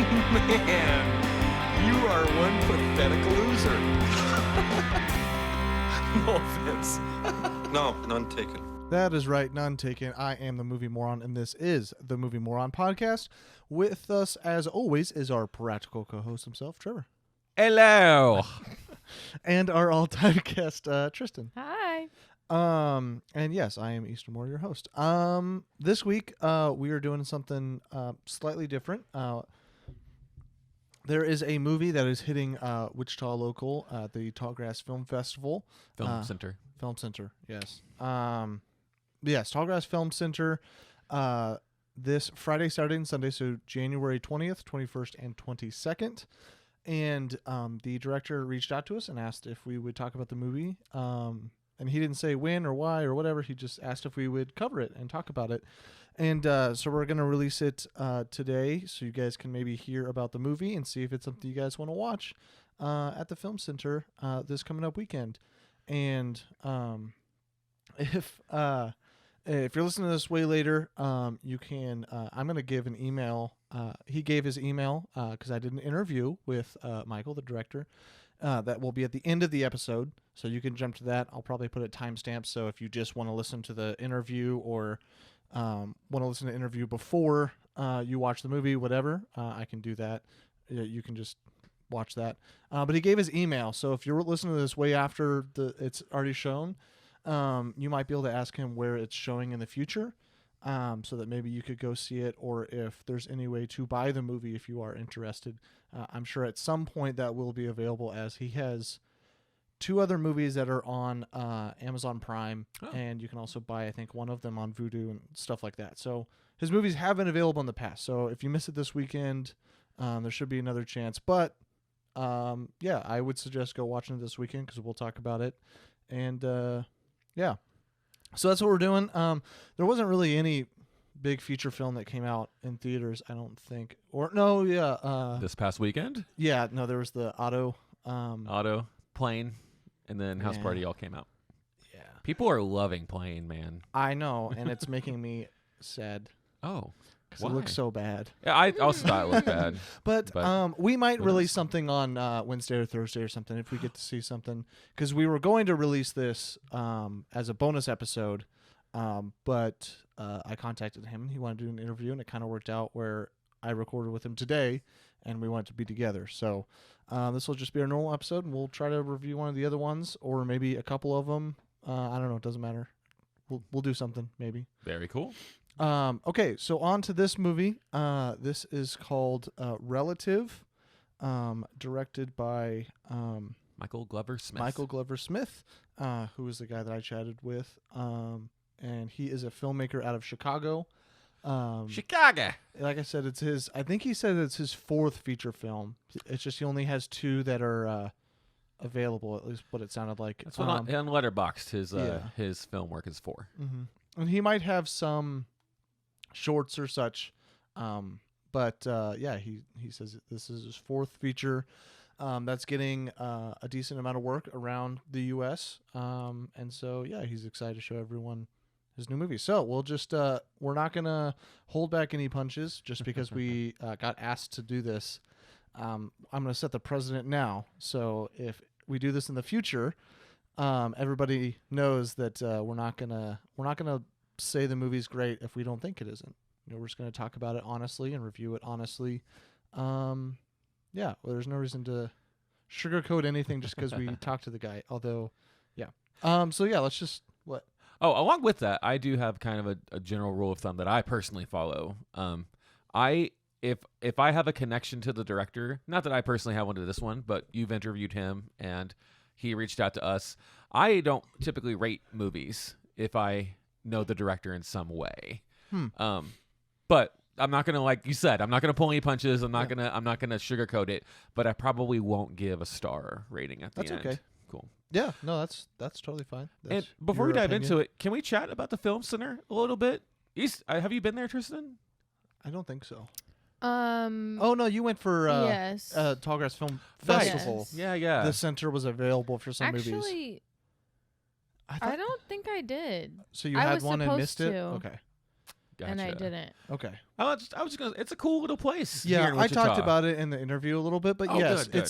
Man, you are one pathetic loser. No offense. No, none taken. That is right, none taken. I am the Movie Moron, and this is the Movie Moron Podcast. With us, as always, is our practical co-host himself, Trevor. Hello. And our all-time guest, Tristan. Hi. And yes, I am Eastern Moore, your host. This week, we are doing something slightly different. There is a movie that is hitting Wichita local at the Tallgrass Film Festival. Film Center. Film Center, yes. Yes, Tallgrass Film Center this Friday, Saturday, and Sunday, so January 20th, 21st, and 22nd. And the director reached out to us and asked if we would talk about the movie. And he didn't say when or why or whatever. He just asked if we would cover it and talk about it. And so we're going to release it today so you guys can maybe hear about the movie and see if it's something you guys want to watch at the Film Center this coming up weekend. And if you're listening to this way later, you can. I'm going to give an email. He gave his email because I did an interview with Michael, the director. That will be at the end of the episode, so you can jump to that. I'll probably put it timestamped, so if you just want to listen to the interview or want to listen to the interview before you watch the movie, whatever, I can do that. You can just watch that. But he gave his email, so if you're listening to this way after it's already shown, you might be able to ask him where it's showing in the future, so that maybe you could go see it, or if there's any way to buy the movie if you are interested. I'm sure at some point that will be available, as he has 2 other movies that are on Amazon Prime, and you can also buy, I think, one of them on Vudu and stuff like that. So his movies have been available in the past. So if you miss it this weekend, there should be another chance. But yeah, I would suggest go watching it this weekend because we'll talk about it. And yeah, so that's what we're doing. There wasn't really any big feature film that came out in theaters, I don't think. Or no, yeah. This past weekend? Yeah, no, there was the Auto, Plane, and then House Party all came out. Yeah. People are loving Plane, man. I know, and it's making me sad. Oh. Because it looks so bad. Yeah, I also thought it looked bad. But we might release something on Wednesday or Thursday or something if we get to see something. Because we were going to release this as a bonus episode, but I contacted him. He wanted to do an interview, and it kind of worked out where I recorded with him today, and we wanted to be together. So this will just be our normal episode, and we'll try to review one of the other ones, or maybe a couple of them. I don't know. It doesn't matter. We'll do something, maybe. Very cool. Okay, so on to this movie. This is called Relative, directed by Michael Glover Smith. Michael Glover Smith, who is the guy that I chatted with. And he is a filmmaker out of Chicago. Chicago. Like I said, it's his. I think he said it's his 4th feature film. It's just he only has 2 that are available. At least what it sounded like. That's what on Letterboxd his film work is for. Mm-hmm. And he might have some shorts or such, but yeah, he says this is his 4th feature. That's getting a decent amount of work around the U.S. And so yeah, he's excited to show everyone his new movie. So we'll just we're not gonna hold back any punches just because we got asked to do this. I'm gonna set the precedent now. So if we do this in the future, everybody knows that we're not gonna say the movie's great if we don't think it isn't. You know, we're just gonna talk about it honestly and review it honestly. Yeah, well, there's no reason to sugarcoat anything just because we talked to the guy. Although, yeah. So yeah, let's just what. Oh, along with that, I do have kind of a general rule of thumb that I personally follow. If I have a connection to the director, not that I personally have one to this one, but you've interviewed him and he reached out to us. I don't typically rate movies if I know the director in some way. But I'm not gonna, like you said, I'm not gonna pull any punches. I'm not gonna sugarcoat it. But I probably won't give a star rating at the end. That's okay. Cool. Yeah, no, that's totally fine. That's and before we dive into it, can we chat about the Film Center a little bit? Have you been there, Tristan? I don't think so. Oh no, you went for yes. Tallgrass Film Festival. Yes. Yeah. The center was available for some movies. I don't think I did. So you had one and missed it? to. Okay. Gotcha. and I didn't. Okay. I was just gonna. It's a cool little place. Yeah, here in I talked Wichita. about it in the interview a little bit, but Oh, yes, good.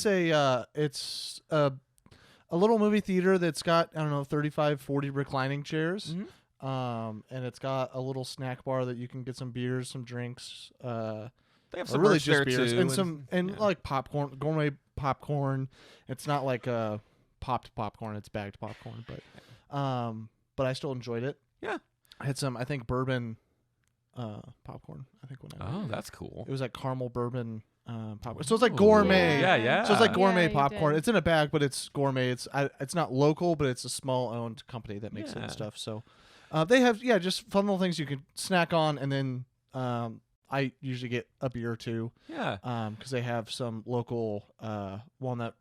it's a little movie theater that's got, I don't know, 35, 40 reclining chairs. Mhm. And it's got a little snack bar that you can get some beers, some drinks, They have or some really merch just there beers too, and some yeah. like popcorn, gourmet popcorn. It's not like popped popcorn; it's bagged popcorn, but I still enjoyed it. Yeah. I had some, I think, bourbon popcorn. I think when I Oh, went. that's cool. It was like caramel bourbon popcorn. So it's like Ooh. gourmet. Yeah, yeah. So it's like gourmet Yeah, you popcorn. did. It's in a bag, but it's gourmet. It's not local, but it's a small owned company that makes it Yeah. and stuff. So they have just fun little things you can snack on, and then I usually get a beer or two Yeah. because they have some local walnut.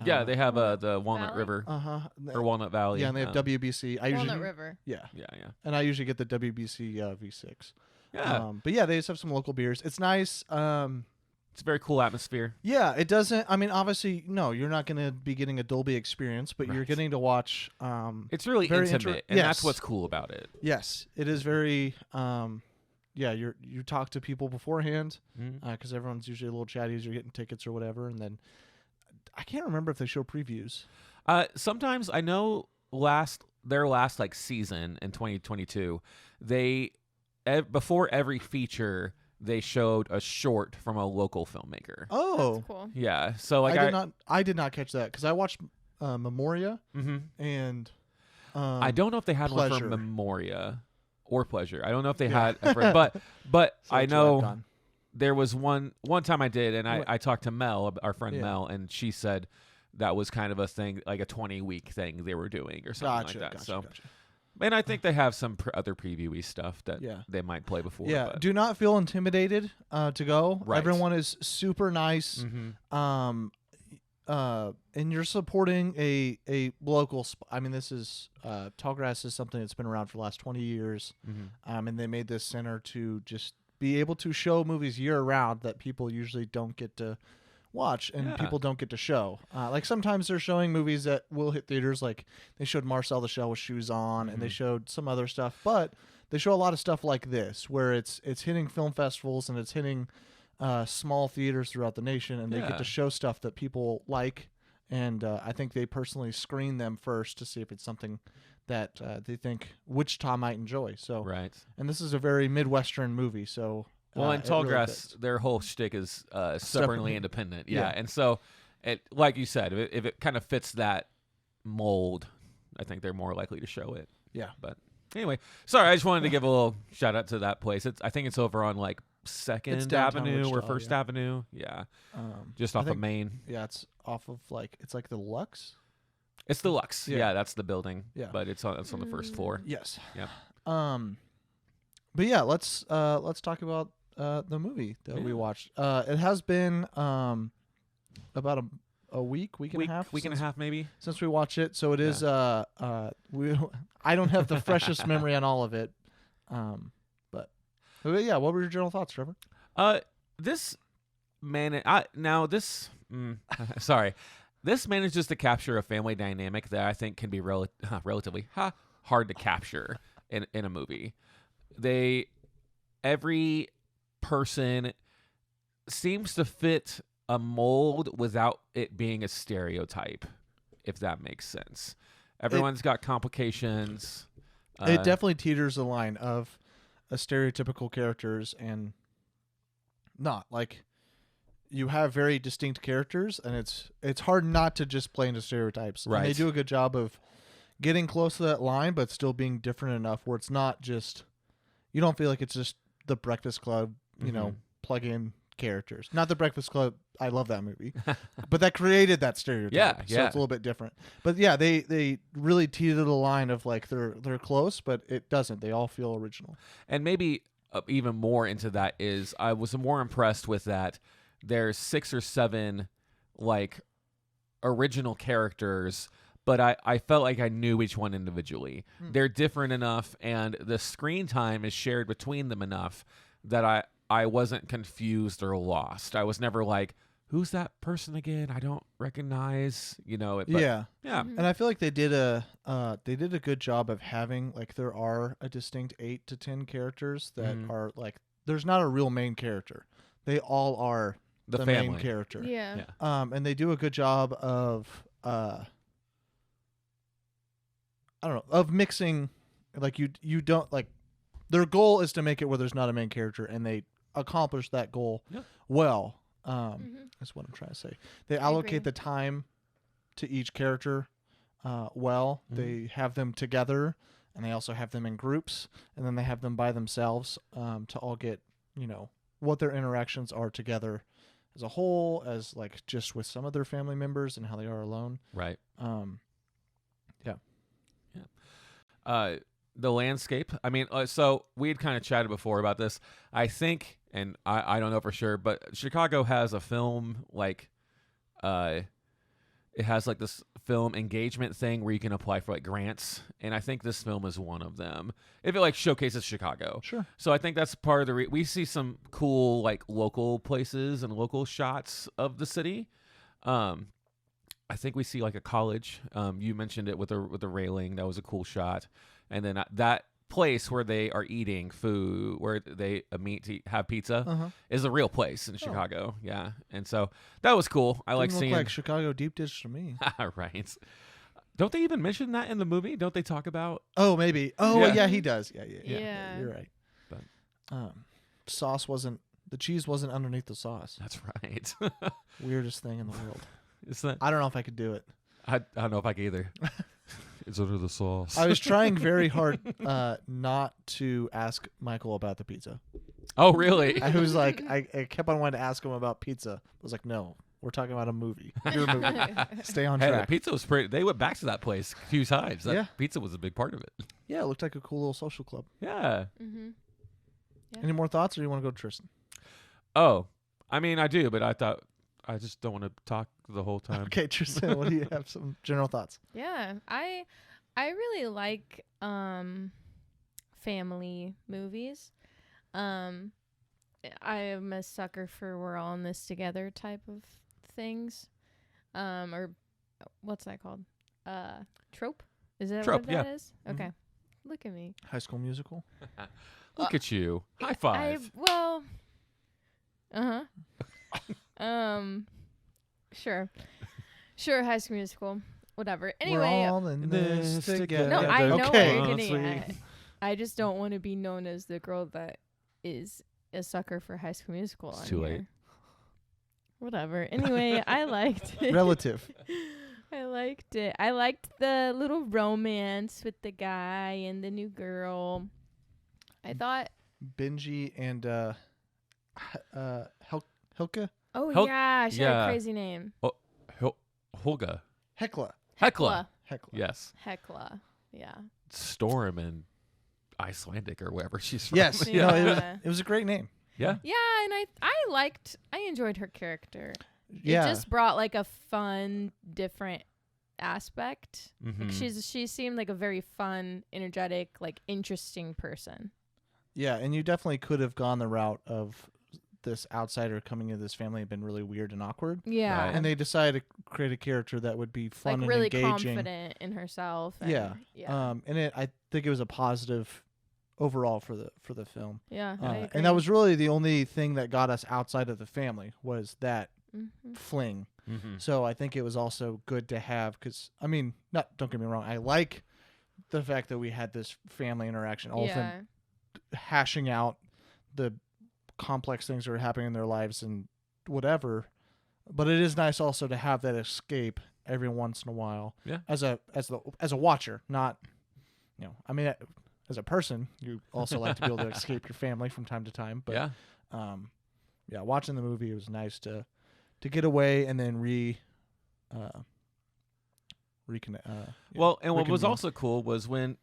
Yeah, they have the Walnut Valley? River or or Walnut Valley. yeah, and they have WBC. I Walnut usually River. yeah, Yeah, yeah. and I usually get the WBC V6. Yeah. But yeah, they just have some local beers. It's nice. It's a very cool atmosphere. Yeah, it doesn't. I mean, obviously, no, you're not going to be getting a Dolby experience, but you're Right. getting to watch. It's really Very intimate, and yes. that's what's cool about it. Yes, it is very. Yeah, you talk to people beforehand Mhm. because everyone's usually a little chatty as you're getting tickets or whatever, and then I can't remember if they show previews. Sometimes I know their last like season in 2022, they before every feature they showed a short from a local filmmaker. Oh, That's cool. Yeah, so like I did not catch that because I watched Memoria Mhm. and I don't know if they had one Pleasure. for Memoria or Pleasure. I don't know if they Yeah. had, but so I that's what I've know done. there was one time I did, and What? I talked to Mel, our friend Yeah. Mel, and she said that was kind of a thing, like a 20-week thing they were doing or something Gotcha, like that. gotcha, So, gotcha. and I think they have some other previewy stuff that Yeah. they might play before. Yeah, but. do not feel intimidated to go. Right. Everyone is super nice. Mhm. And you're supporting a local. I mean, this is Tallgrass is something that's been around for the last 20 years. Mhm. And they made this center to just be able to show movies year round that people usually don't get to watch and Yeah. people don't get to show. Like sometimes they're showing movies that will hit theaters. Like they showed Marcel the Shell with Shoes On, and they Mhm. showed some other stuff. But they show a lot of stuff like this, where it's hitting film festivals and it's hitting small theaters throughout the nation, and they get Yeah. to show stuff that people like. And I think they personally screen them first to see if it's something that they think Wichita might enjoy. So, Right. and this is a very Midwestern movie, so. Well, and it really Tallgrass, fits. their whole shtick is Separately. stubbornly independent. Yeah. Yeah. And so, like you said, if it kind of fits that mold, I think they're more likely to show it. Yeah. But anyway, sorry, I just wanted to give a little shout out to that place. I think it's over on like Second downtown Avenue or Wichita, First yeah. Avenue. Yeah, just I off of think- Main. Yeah, it's off of it's like the Lux. It's the Lux. Yeah. Yeah, that's the building. Yeah. But it's on the first floor. Yes. Yep. But yeah, let's talk about the movie that we Yeah. watched. It has been about a week and a half, week and a half maybe. since we watched it. So it is I don't have the freshest memory on all of it. But yeah, what were your general thoughts, Trevor? This sorry, this manages to capture a family dynamic that I think can be relatively hard to capture in a movie. Every person seems to fit a mold without it being a stereotype, if that makes sense. Everyone's got complications. It definitely teeters the line of a stereotypical characters and not. Like, you have very distinct characters, and it's hard not to just play into stereotypes. And they Right. do a good job of getting close to that line, but still being different enough where it's not just, you don't feel like it's just the Breakfast Club, you know, plug in characters. Not the Breakfast Club. I love that movie, but that created that stereotype. Yeah, So yeah. it's a little bit different. But yeah, they really teeter the line of like they're close, but it doesn't. They all feel original. And maybe even more into that is I was more impressed with that there's 6 or 7 like original characters, but I felt like I knew each one individually. They're different enough, and the screen time is shared between them enough that I wasn't confused or lost. I was never like, who's that person again? I don't recognize. But, yeah. yeah. And I feel like they did a good job of having, like, there are a distinct 8 to 10 characters that are like, there's not a real main character. They all are the main family. character. Yeah. And they do a good job of I don't know, of mixing, like, you don't, like, their goal is to make it where there's not a main character, and they accomplish that goal well. That's what I'm trying to say. They allocate the time to each character well. They have them together, and they also have them in groups, and then they have them by themselves to all get, what their interactions are together as a whole, as, like, just with some of their family members and how they are alone. Right. Yeah. The landscape. I mean, so we had kind of chatted before about this. I think, and I don't know for sure, but Chicago has a film, like, it has, like, this film engagement thing where you can apply for, like, grants, and I think this film is one of them. If it, like, showcases Chicago. Sure. So I think that's part of the we see some cool, like, local places and local shots of the city. I think we see, like, a college. You mentioned it with the railing. That was a cool shot. And then that place where they are eating food, where they meet to have pizza, is a real place in Chicago. Yeah, and so that was cool. I like seeing. Look like Chicago deep dish to me. Right. Don't they even mention that in the movie? Don't they talk about? Oh, maybe. Oh, Yeah. yeah, he does. Yeah. Yeah. You're right. But The cheese wasn't underneath the sauce. that's right. Weirdest thing in the world. Is that? I don't know if I could do it. I don't know if I can either. It's under the sauce. I was trying very hard not to ask Michael about the pizza. Oh, really? I was like, I kept on wanting to ask him about pizza. I was like, no, we're talking about a movie. Your movie. Stay on Hey, the track. pizza was pretty. They went back to that place a few times. That Yeah. pizza was a big part of it. Yeah, it looked like a cool little social club. Yeah. Mm-hmm. Yeah. Any more thoughts, or you want to go to Tristan? Oh, I mean, I do, but I thought I just don't want to talk the whole time. Okay, Tristan, what do you have? Some general thoughts? Yeah, I really like family movies. I am a sucker for we're all in this together type of things. Or what's that called? Trope? Is that Trope, what that is? Mhm. Okay. Look at me. High School Musical? Look at you. High five. Well, sure. Sure, High School Musical. Whatever. Anyway, we're all in this together. no, I know Okay. what you're Sweet. getting at. I just don't want to be known as the girl that is a sucker for High School Musical. It's on too here. late. Whatever. Anyway, I liked it. Relative. I liked it. I liked the little romance with the guy and the new girl. I thought, Benji and Helka? oh yeah, she had yeah. a crazy name. Oh, Holga. Hekla. Hekla. Hekla. Yes. Hekla. Yeah. Storm and Icelandic or wherever she's from. Yes. Yeah. No, it was a great name. Yeah. Yeah, and I enjoyed her character. Yeah. It just brought like a fun, different aspect. Mm-hmm. Like she seemed like a very fun, energetic, like interesting person. Yeah, and you definitely could have gone the route of this outsider coming into this family and been really weird and awkward. Yeah. Right. And they decided to create a character that would be fun like and really engaging. confident in herself. And Yeah. Yeah. And I think it was a positive overall for the film. Yeah. I agree. And that was really the only thing that got us outside of the family was that Mhm. fling. Mm-hmm. So I think it was also good to have, because I mean, don't get me wrong, I like the fact that we had this family interaction, all of them hashing out the complex things that are happening in their lives and whatever. But it is nice also to have that escape every once in a while. Yeah. As a watcher, not, I mean, as a person, you also like to be able to escape your family from time to time. But Yeah. yeah, watching the movie, it was nice to get away and then reconnect. Well, and what was reconvene. also cool was when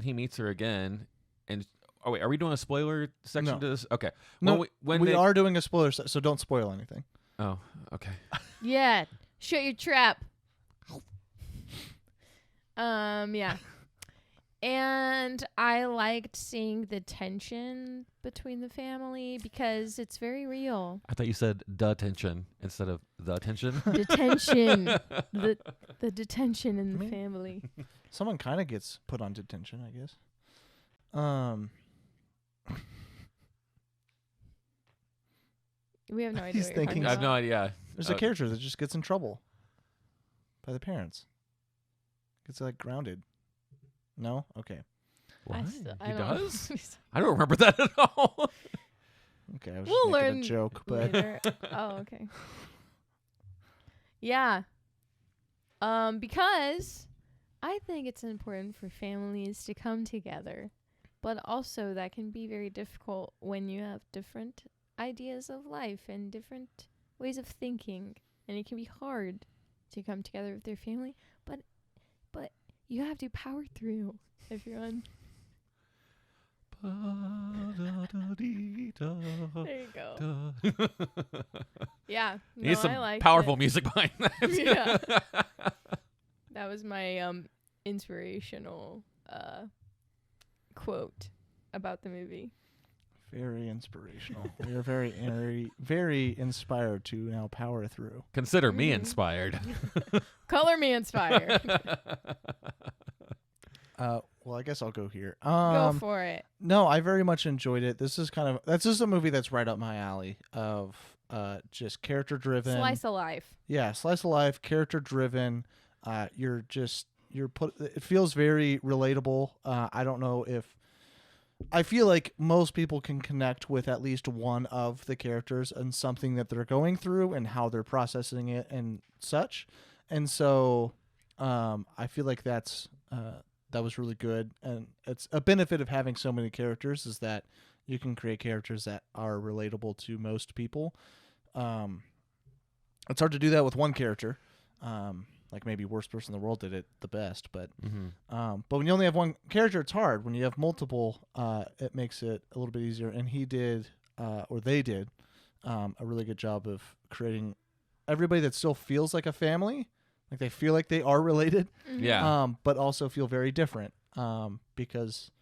he meets her again, and oh wait, are we doing a spoiler section No. to this? Okay. No, when we they, are doing a spoiler, so don't spoil anything. Oh, okay. Yeah. Shut your trap. Yeah. And I liked seeing the tension between the family because it's very real. I thought you said detention instead of the tension. Detention. the detention in the I mean- family. Someone kind of gets put on detention, I guess. We have no idea He's what you're thinking talking I have no about. idea. There's a character that just gets in trouble by the parents. Gets like grounded. No? Okay. What? I He don't- does? I don't remember that at all. Okay, I was We'll just making learn a joke, but later. Oh, okay. Yeah. Because I think it's important for families to come together, but also that can be very difficult when you have different ideas of life and different ways of thinking, and it can be hard to come together with your family, but you have to power through, everyone. There you go. Yeah. No, Need some I liked powerful it. music behind that. Yeah. That was my inspirational quote about the movie. very inspirational. We are very inspired to now power through. Consider me Mhm. inspired. Color me inspired. Well, I guess I'll go here. Go for it. No, I very much enjoyed it. This is that's just a movie that's right up my alley of just character driven. Slice of life. Yeah, slice of life, character driven. It feels very relatable. I don't know if I feel like most people can connect with at least one of the characters and something that they're going through and how they're processing it and such. And so I feel like that was really good. And it's a benefit of having so many characters is that you can create characters that are relatable to most people. It's hard to do that with one character. Like maybe Worst Person in the World did it the best, but but when you only have one character, it's hard. When you have multiple, it makes it a little bit easier. And they did a really good job of creating everybody that still feels like a family, like they feel like they are related, Yeah. but also feel very different because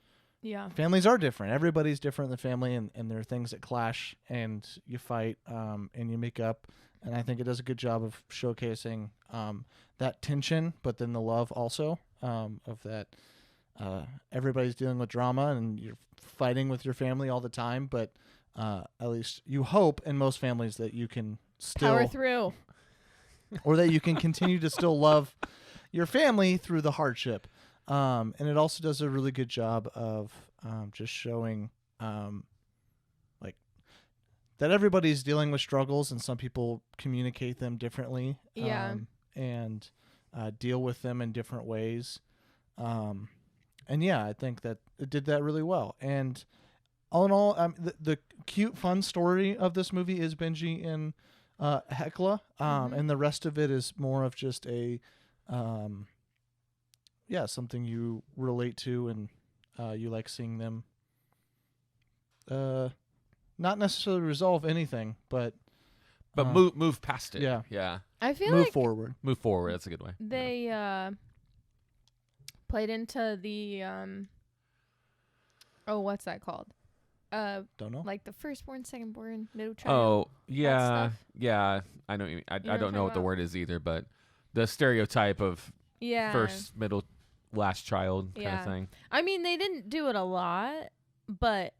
Yeah. families are different. Everybody's different in the family, and there are things that clash, and you fight, and you make up. And I think it does a good job of showcasing that tension, but then the love also of that. Everybody's dealing with drama, and you're fighting with your family all the time. But at least you hope in most families that you can still Power through. or that you can continue to still love your family through the hardship. And it also does a really good job of just showing like that everybody's dealing with struggles, and some people communicate them differently. Yeah. And deal with them in different ways. And yeah, I think that it did that really well. And all in all, the cute, fun story of this movie is Benji and Hecla, and the rest of it is more of just a, something you relate to, and you like seeing them. Not necessarily resolve anything, but move past it. yeah. Yeah. I feel move like forward. Move forward. That's a good way. they played into the what's that called? Don't know. Like the firstborn, secondborn, middle child. Oh, yeah. stuff. Yeah. I know. I know don't what know I'm what the talking word is either, but the stereotype of Yeah. first, middle, last child kind Yeah. of thing. I mean, they didn't do it a lot, but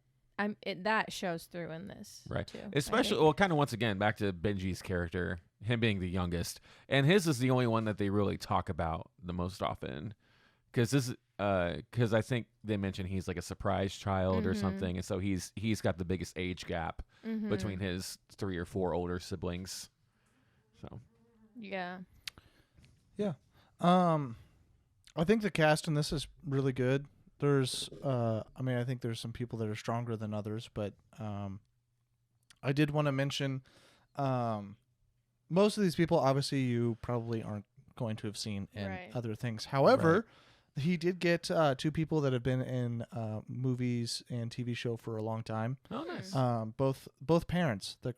that shows through in this. Right. Too, I Especially, think. well, kind of once again, back to Benji's character, him being the youngest. And his is the only one that they really talk about the most often. Because I think they mentioned he's like a surprise child or Mhm. something. And so he's got the biggest age gap Mhm. between his 3 or 4 older siblings. So, Yeah. I think the cast in this is really good. There's, I think there's some people that are stronger than others, but I did want to mention most of these people, obviously, you probably aren't going to have seen in Right. other things. However, he did get 2 people that have been in movies and TV show for a long time. oh, nice. Both parents, the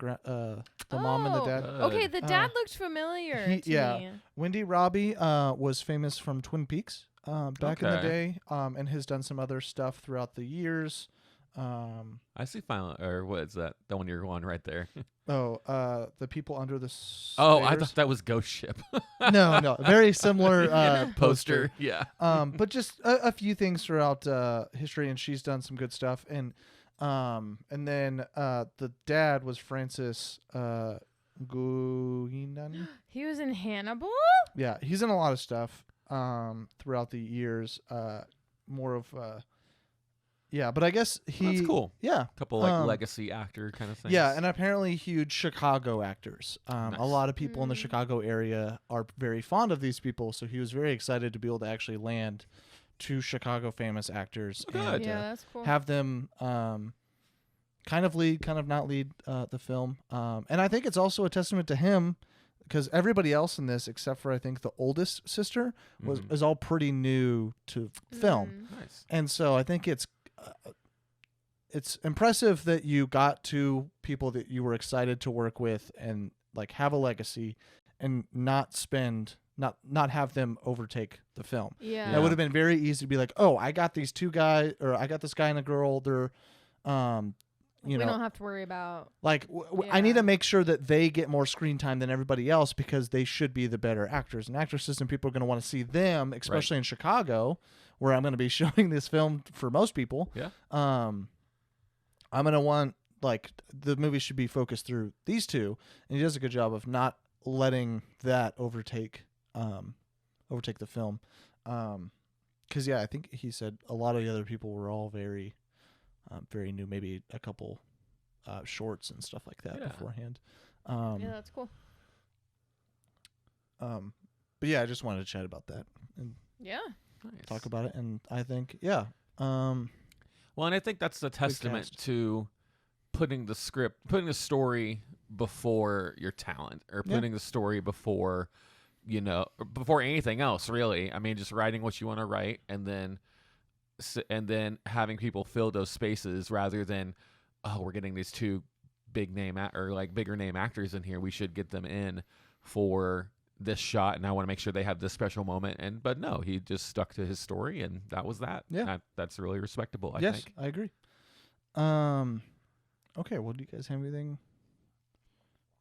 mom and the dad. Okay, the dad looked familiar to yeah. me. Wendy Robbie was famous from Twin Peaks. back in the Okay. day, and has done some other stuff throughout the years. I see final, or what is that? The one you're on right there. The People Under the Oh, I Stairs. thought that was Ghost Ship. No, very similar poster. Yeah. But just a few things throughout history, and she's done some good stuff. And then the dad was Francis Guinan. He was in Hannibal? Yeah, he's in a lot of stuff throughout the years. More of yeah, but I guess That's cool. Yeah, Couple like legacy actor kind of things. yeah, and apparently huge Chicago actors. Nice. A lot of people in the Mm. Chicago area are very fond of these people, so he was very excited to be able to actually land two Chicago famous actors Oh, good. and Yeah, that's cool. have them kind of lead, kind of not lead the film. And I think it's also a testament to him because everybody else in this, except for I think the oldest sister, Mhm. is all pretty new to film. Mm. Nice. And so I think it's impressive that you got two people that you were excited to work with and like have a legacy and not have them overtake the film. Yeah. That would have been very easy to be like, oh, I got these two guys, or I got this guy and a girl. They're, we don't have to worry about. like I need Yeah. to make sure that they get more screen time than everybody else because they should be the better actors and actresses, and people are going to want to see them, especially in Chicago, where I'm going to be showing this film for most people. Yeah. I'm going to want like the movie should be focused through these two, and he does a good job of not letting that overtake the film. Because yeah, I think he said a lot of the other people were all very new, maybe a couple shorts and stuff like that Yeah. beforehand. Yeah, that's cool. But yeah, I just wanted to chat about that and Yeah. Nice. talk about it. And I think, yeah, Well, and I think that's the testament cast. to putting the story before your talent, or Yeah. putting the story before, before anything else, really. I mean, just writing what you want to write, and then having people fill those spaces rather than, oh, we're getting these two bigger name actors in here. We should get them in for this shot, and I want to make sure they have this special moment. But no, he just stuck to his story, and that was that. Yeah. That's really respectable, I yes, think. I agree. Okay, well, do you guys have anything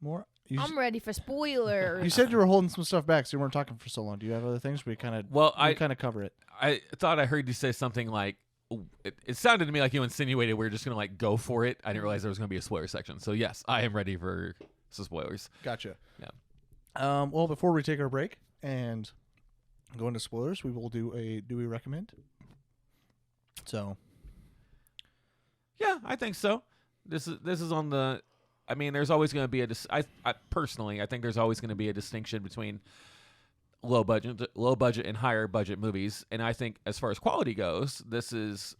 more? I'm ready for spoilers. You said you were holding some stuff back, so you weren't talking for so long. Do you have other things? We kind of cover it. I thought I heard you say something like, it sounded to me like you insinuated we were just going to like go for it. I didn't realize there was going to be a spoiler section. So yes, I am ready for some spoilers. Gotcha. Yeah. Well, before we take our break and go into spoilers, we will do a Do We Recommend? So, Yeah, I think so. This is on the. I mean, there's always going to be I personally, I think there's always going to be a distinction between low budget and higher budget movies, and I think as far as quality goes, this is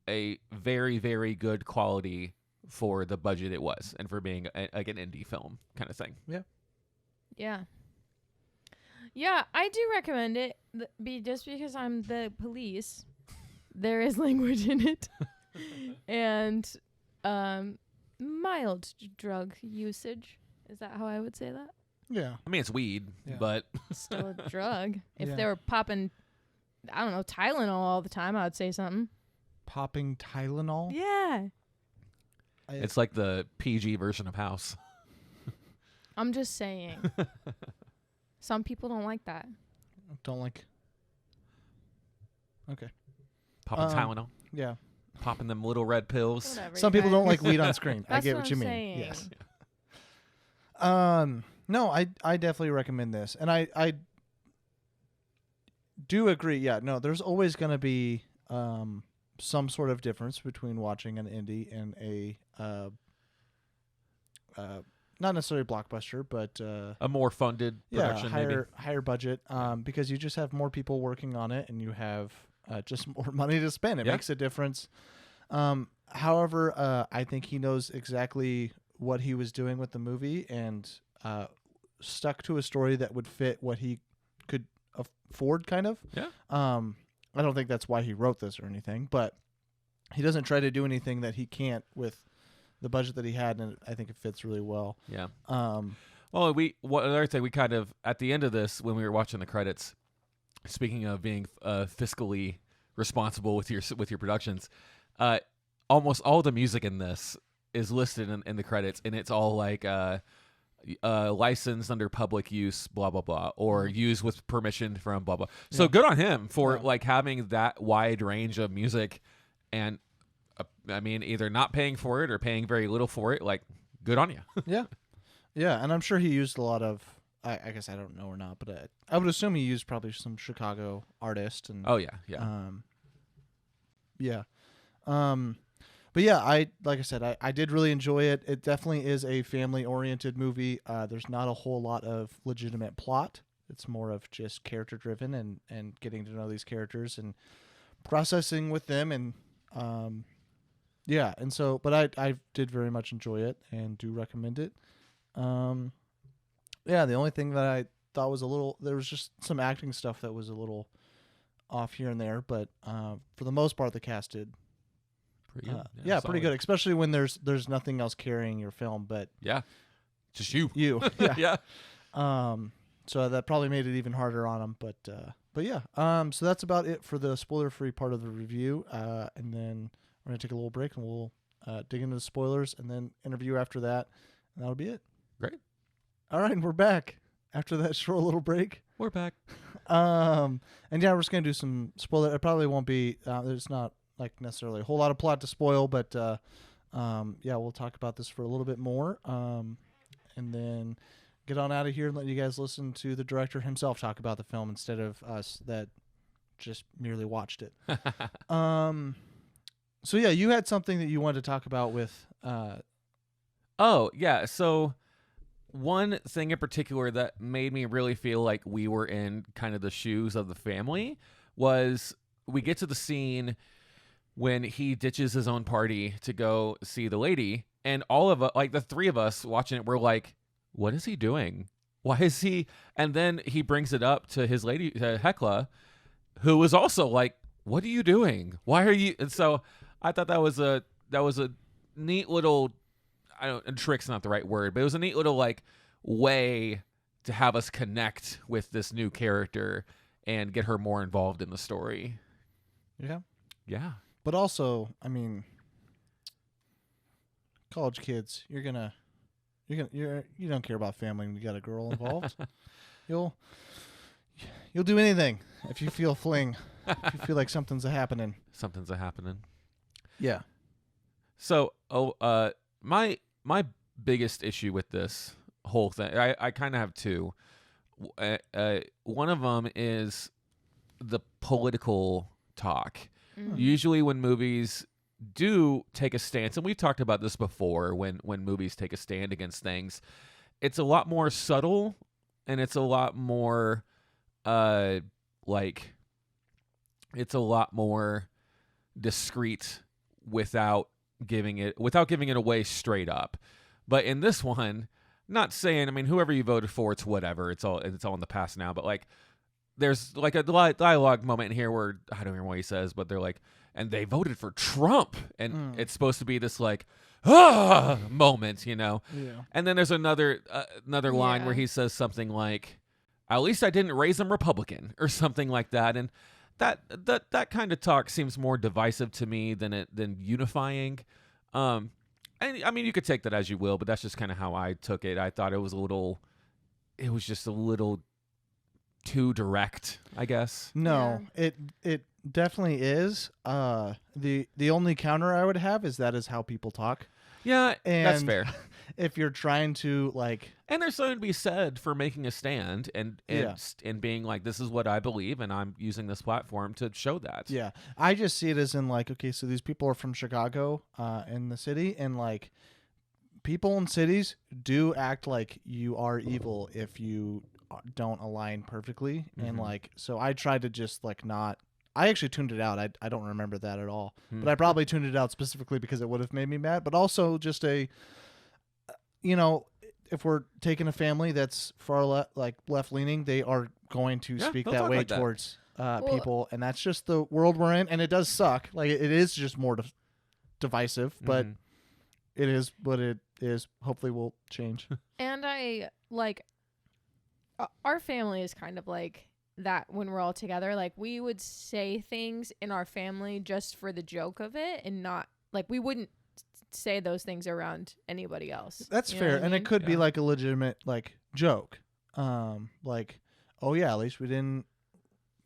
a very, very good quality for the budget it was, and for being like an indie film kind of thing. Yeah. Yeah, I do recommend it. Just because I'm the police, there is language in it, and mild drug usage. Is that how I would say that? yeah. I mean, it's weed, Yeah. but Still a drug. If Yeah. they were popping, I don't know, Tylenol all the time, I would say something. Popping Tylenol? Yeah. it's like the PG version of House. I'm just saying. Some people don't like that. Don't like. Okay. Popping Tylenol, Yeah. popping them little red pills. Whatever. Some people don't like weed on screen. I That's get what what you I'm mean. saying. Yes. No, I definitely recommend this, and I do agree. Yeah, no, there's always going to be some sort of difference between watching an indie and a not necessarily blockbuster, but A more funded production, maybe. higher budget, because you just have more people working on it, and you have just more money to spend. It Yeah. makes a difference. However, I think he knows exactly what he was doing with the movie and stuck to a story that would fit what he could afford, kind of. Yeah. I don't think that's why he wrote this or anything, but he doesn't try to do anything that he can't with the budget that he had, and I think it fits really well. Yeah. Um, Well, another thing we kind of, at the end of this, when we were watching the credits, speaking of being fiscally responsible with your productions, almost all the music in this is listed in the credits, and it's all like licensed under public use, blah blah blah, or used with permission from blah blah. So good on him for like having that wide range of music, and I mean, either not paying for it or paying very little for it. Like, good on you. Yeah, and I'm sure he used a lot of. I guess I don't know or not, but I would assume he used probably some Chicago artists and. Oh yeah. Yeah. But yeah, like I said, I did really enjoy it. It definitely is a family-oriented movie. There's not a whole lot of legitimate plot. It's more of just character-driven and getting to know these characters and processing with them. And yeah, and so, but I did very much enjoy it and do recommend it. Yeah, the only thing that I thought was there was just some acting stuff that was a little off here and there, but for the most part, the cast did. Pretty good. Yeah, pretty good, especially when there's nothing else carrying your film, but just you. Yeah. So that probably made it even harder on them, but yeah. So that's about it for the spoiler-free part of the review, and then we're gonna take a little break and we'll dig into the spoilers and then interview after that, and that'll be it. Great. All right, and we're back after that short little break. We're back. And yeah, we're just gonna do some spoiler. It probably won't be. There's not like necessarily a whole lot of plot to spoil, but yeah, we'll talk about this for a little bit more, and then get on out of here and let you guys listen to the director himself talk about the film instead of us that just merely watched it. So yeah, you had something that you wanted to talk about with. Oh yeah, so. One thing in particular that made me really feel like we were in kind of the shoes of the family was we get to the scene when he ditches his own party to go see the lady, and all of us, like the three of us watching it, we're like, what is he doing? Why is he? And then he brings it up to his lady, to Hecla, who was also like, what are you doing? Why are you? And so I thought that was a neat little, and trick's not the right word, but it was a neat little like way to have us connect with this new character and get her more involved in the story. Yeah. But also, I mean, college kids, you don't care about family when you got a girl involved. You'll do anything if you feel fling, if you feel like something's happening. Yeah. So, my biggest issue with this whole thing, I kind of have two. One of them is the political talk. Usually when movies do take a stance, and we've talked about this before, when movies take a stand against things, it's a lot more subtle and it's a lot more it's a lot more discreet without giving it away straight up. But in this one, not saying, I mean, whoever you voted for, it's whatever, it's all in the past now, but like there's like a dialogue moment in here where I don't remember what he says, but they're like, and they voted for Trump, and it's supposed to be this like moment, you know. Yeah. And then there's another line where he says something like, at least I didn't raise them Republican, or something like that. And that kind of talk seems more divisive to me than unifying. And I mean, you could take that as you will, but that's just kind of how I took it. I thought it was just a little too direct, I guess. No, it definitely is. The only counter I would have is that is how people talk. Yeah, and that's fair. If you're trying to like, and there's something to be said for making a stand and being like, this is what I believe, and I'm using this platform to show that. Yeah, I just see it as in like, okay, so these people are from Chicago, in the city, and like, people in cities do act like you are evil if you don't align perfectly, and like, so I tried to just like not. I actually tuned it out. I don't remember that at all, but I probably tuned it out specifically because it would have made me mad. But also just if we're taking a family that's far left leaning, they are going to speak that way towards people, and that's just the world we're in. And it does suck. Like it is just more divisive, but it is what it is. Hopefully, will change. And I like our family is kind of like that when we're all together, like we would say things in our family just for the joke of it, and not like we wouldn't say those things around anybody else. That's You know fair, what I and mean? it could be like a legitimate like joke, like, oh yeah, at least we didn't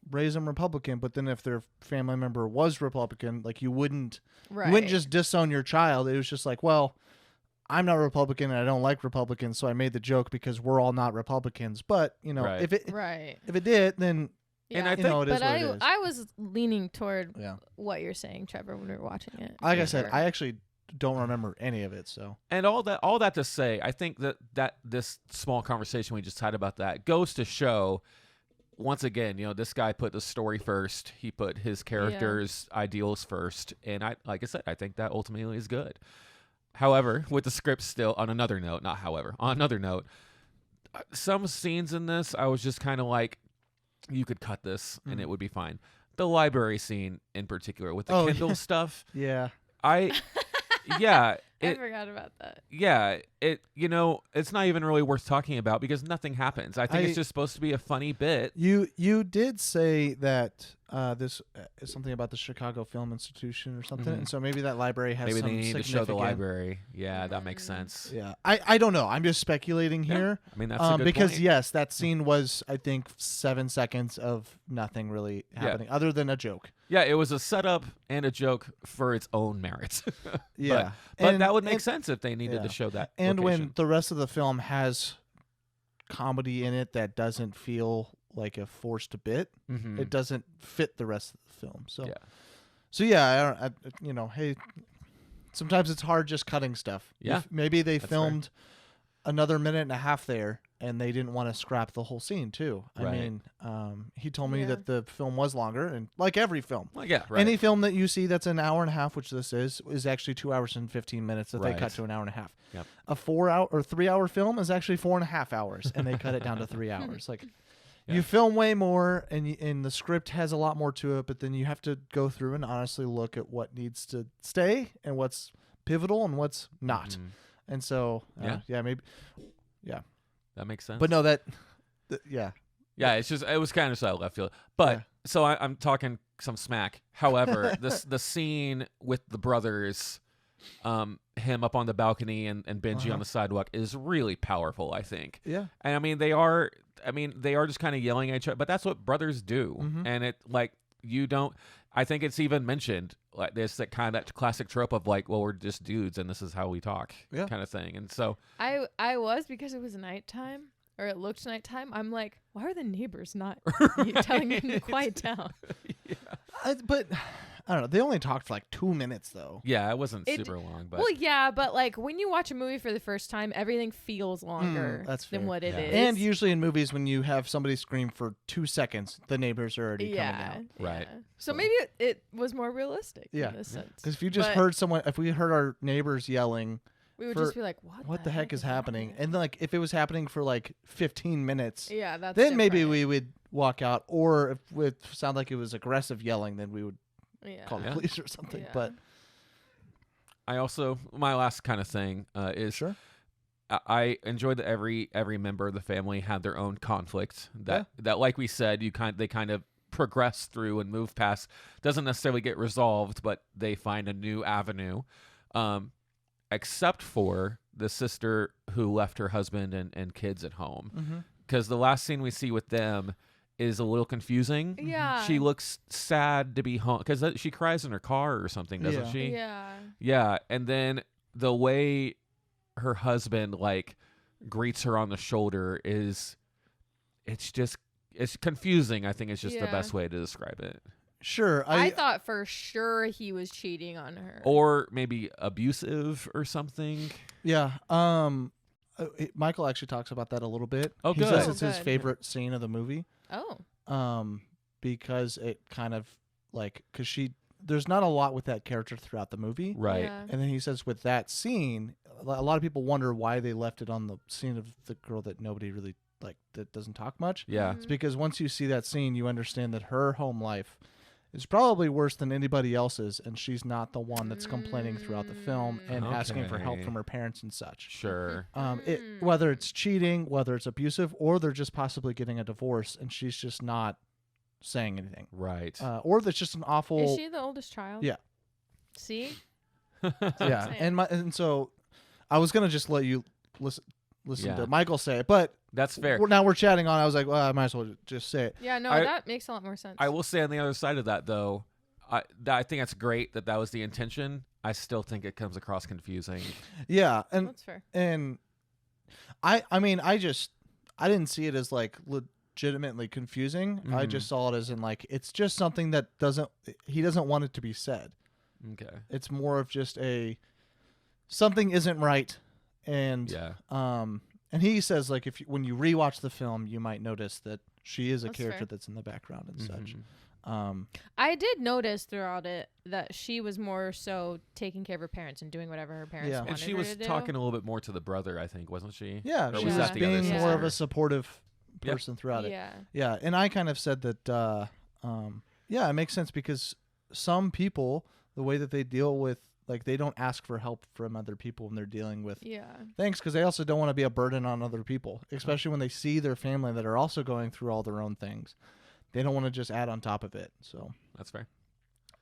raise them Republican. But then if their family member was Republican, like you wouldn't just disown your child. It was just like, well, I'm not Republican and I don't like Republicans, so I made the joke because we're all not Republicans. But you know, Right. if it did, then And I you think, know, it is but what it is. I was leaning toward Yeah. what you're saying, Trevor, when we were watching it. Like I for said, sure. I actually don't remember any of it. So and all that to say, I think that this small conversation we just had about that goes to show, once again, you know, this guy put the story first. He put his character's ideals first, and like I said, I think that ultimately is good. However, with the script still, on another note, some scenes in this, I was just kind of like, you could cut this and it would be fine. The library scene in particular with the Kindle stuff, yeah, I forgot about that. Yeah, it's not even really worth talking about because nothing happens. I think it's just supposed to be a funny bit. You did say that this is something about the Chicago Film Institution or something, and so maybe that library has Maybe some they need to significant. show the library. Yeah, that makes sense. Yeah, I don't know. I'm just speculating here. I mean, that's a good because point. yes, that scene was, I think, 7 seconds of nothing really happening other than a joke. Yeah, it was a setup and a joke for its own merits. Yeah, but that would make sense if they needed yeah. to show that. And when location. the rest of the film has comedy in it that doesn't feel like a forced bit, Mhm. it doesn't fit the rest of the film. So, Yeah. so yeah, hey, sometimes it's hard just cutting stuff. Yeah, If maybe they that's filmed another minute and a half there, and they didn't want to scrap the whole scene too. I Right. mean, he told me Yeah. that the film was longer, and like every film. Well, yeah, right. Any film that you see that's an hour and a half, which this is actually 2 hours and 15 minutes that they cut Right. to an hour and a half. Yep. A 4 hour or 3 hour film is actually 4.5 hours, and they cut it down to 3 hours. Like, Yeah. you film way more, and the script has a lot more to it, but then you have to go through and honestly look at what needs to stay and what's pivotal and what's not. Mhm. And so, Yeah. maybe, That makes sense. but no, yeah. Yeah, it was kind of so left field. But Yeah. so I'm talking some smack. However, the scene with the brothers, him up on the balcony and Benji on the sidewalk is really powerful, I think. Yeah. And I mean they are just kind of yelling at each other, but that's what brothers do. Mhm. And it like you don't I think it's even mentioned like this that kind of that classic trope of like, well, we're just dudes and this is how we talk Yeah. kind of thing. And so I was, because it was nighttime, or it looked nighttime. I'm like, why are the neighbors not telling them to quiet down? But I don't know. They only talked for like 2 minutes, though. yeah, it wasn't It- super long, but Well, yeah, but like when you watch a movie for the first time, everything feels longer that's than fair. what it Yeah. is. And usually in movies, when you have somebody scream for 2 seconds, the neighbors are already coming out. Right. yeah. So maybe it was more realistic Yeah. in this sense. Because if you just But heard if we heard our neighbors yelling, we would for- just be like, what the heck is happening? And like, if it was happening for like 15 minutes, Yeah, that's then maybe different. we would walk out. Or if it sounded like it was aggressive yelling, then we would Yeah. call the Yeah. police or something. Yeah. But I also my last kind of thing is sure. I enjoyed that every member of the family had their own conflict that like we said they kind of progress through and move past, doesn't necessarily get resolved, but they find a new avenue, except for the sister who left her husband and kids at home, Mm-hmm. because the last scene we see with them is a little confusing. Yeah. She looks sad to be home because she cries in her car or something, doesn't Yeah. she? Yeah. Yeah, and then the way her husband like greets her on the shoulder it's confusing. I think it's just the Yeah. best way to describe it. Sure. I thought for sure he was cheating on her. Or maybe abusive or something. Yeah. Michael actually talks about that a little bit. Oh, he good. says Oh, it's his good. favorite scene of the movie. Oh. Because it kind of like, there's not a lot with that character throughout the movie. Right. Yeah. And then he says with that scene, a lot of people wonder why they left it on the scene of the girl that nobody really like, that doesn't talk much. Yeah. Mm-hmm. It's because once you see that scene, you understand that her home life is probably worse than anybody else's, and she's not the one that's complaining throughout the film and asking for help Okay. from her parents and such. Sure. Whether it's cheating, whether it's abusive, or they're just possibly getting a divorce, and she's just not saying anything. Right. Or that's just an awful. Is she the oldest child? Yeah. See? Yeah, saying. and so I was gonna just let you listen Yeah. to Michael say it, but That's fair. now we're chatting on. I was like, well, I might as well just say it. Yeah, no, I- that makes a lot more sense. I will say on the other side of that, though, I think that's great that was the intention. I still think it comes across confusing. Yeah, and That's fair. I mean, I didn't see it as like legitimately confusing. I Mhm. just saw it as in like it's just something that he doesn't want it to be said. Okay. It's more of just something isn't right, and Yeah. and he says like when you rewatch the film, you might notice that she is a That's character fair. that's in the background and such. Mhm. I did notice throughout it that she was more so taking care of her parents and doing whatever her parents Yeah. wanted And she her was to do. talking a little bit more to the brother, I think, wasn't she? Yeah, Or she was was that the other being sister? more of a supportive Yep. person throughout it. Yeah. Yeah, and I kind of said that. Yeah, it makes sense because some people, the way that they deal with, like, they don't ask for help from other people when they're dealing with Yeah. things because they also don't want to be a burden on other people, especially when they see their family that are also going through all their own things. They don't want to just add on top of it. So, That's fair.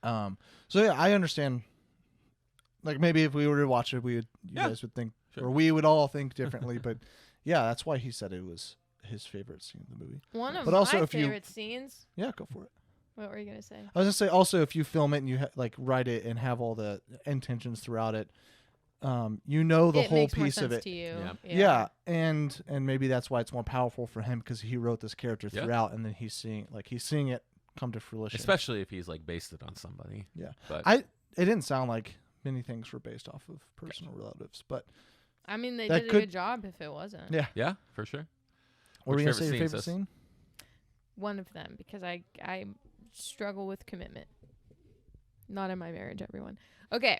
so yeah, I understand. Like maybe if we were to watch it, you Yeah. guys would think, Sure. or we would all think differently. But yeah, that's why he said it was his favorite scene in the movie. One of But also my if you- favorite scenes. Yeah, go for it. What were you gonna say? I was gonna say also if you film it and you like write it and have all the intentions throughout it, you know the it whole makes more piece sense of it. to you. Yeah. Yeah, and maybe that's why it's more powerful for him because he wrote this character Yeah. throughout, and then he's seeing it come to fruition. Especially if he's like based it on somebody. Yeah. But it didn't sound like many things were based off of personal relatives, but I mean, they That did a could- good job if it wasn't. Yeah. yeah, for sure. what were Which you gonna say? Your favorite favorite scene, scene? One of them, because I struggle with commitment. Not in my marriage, everyone. Okay.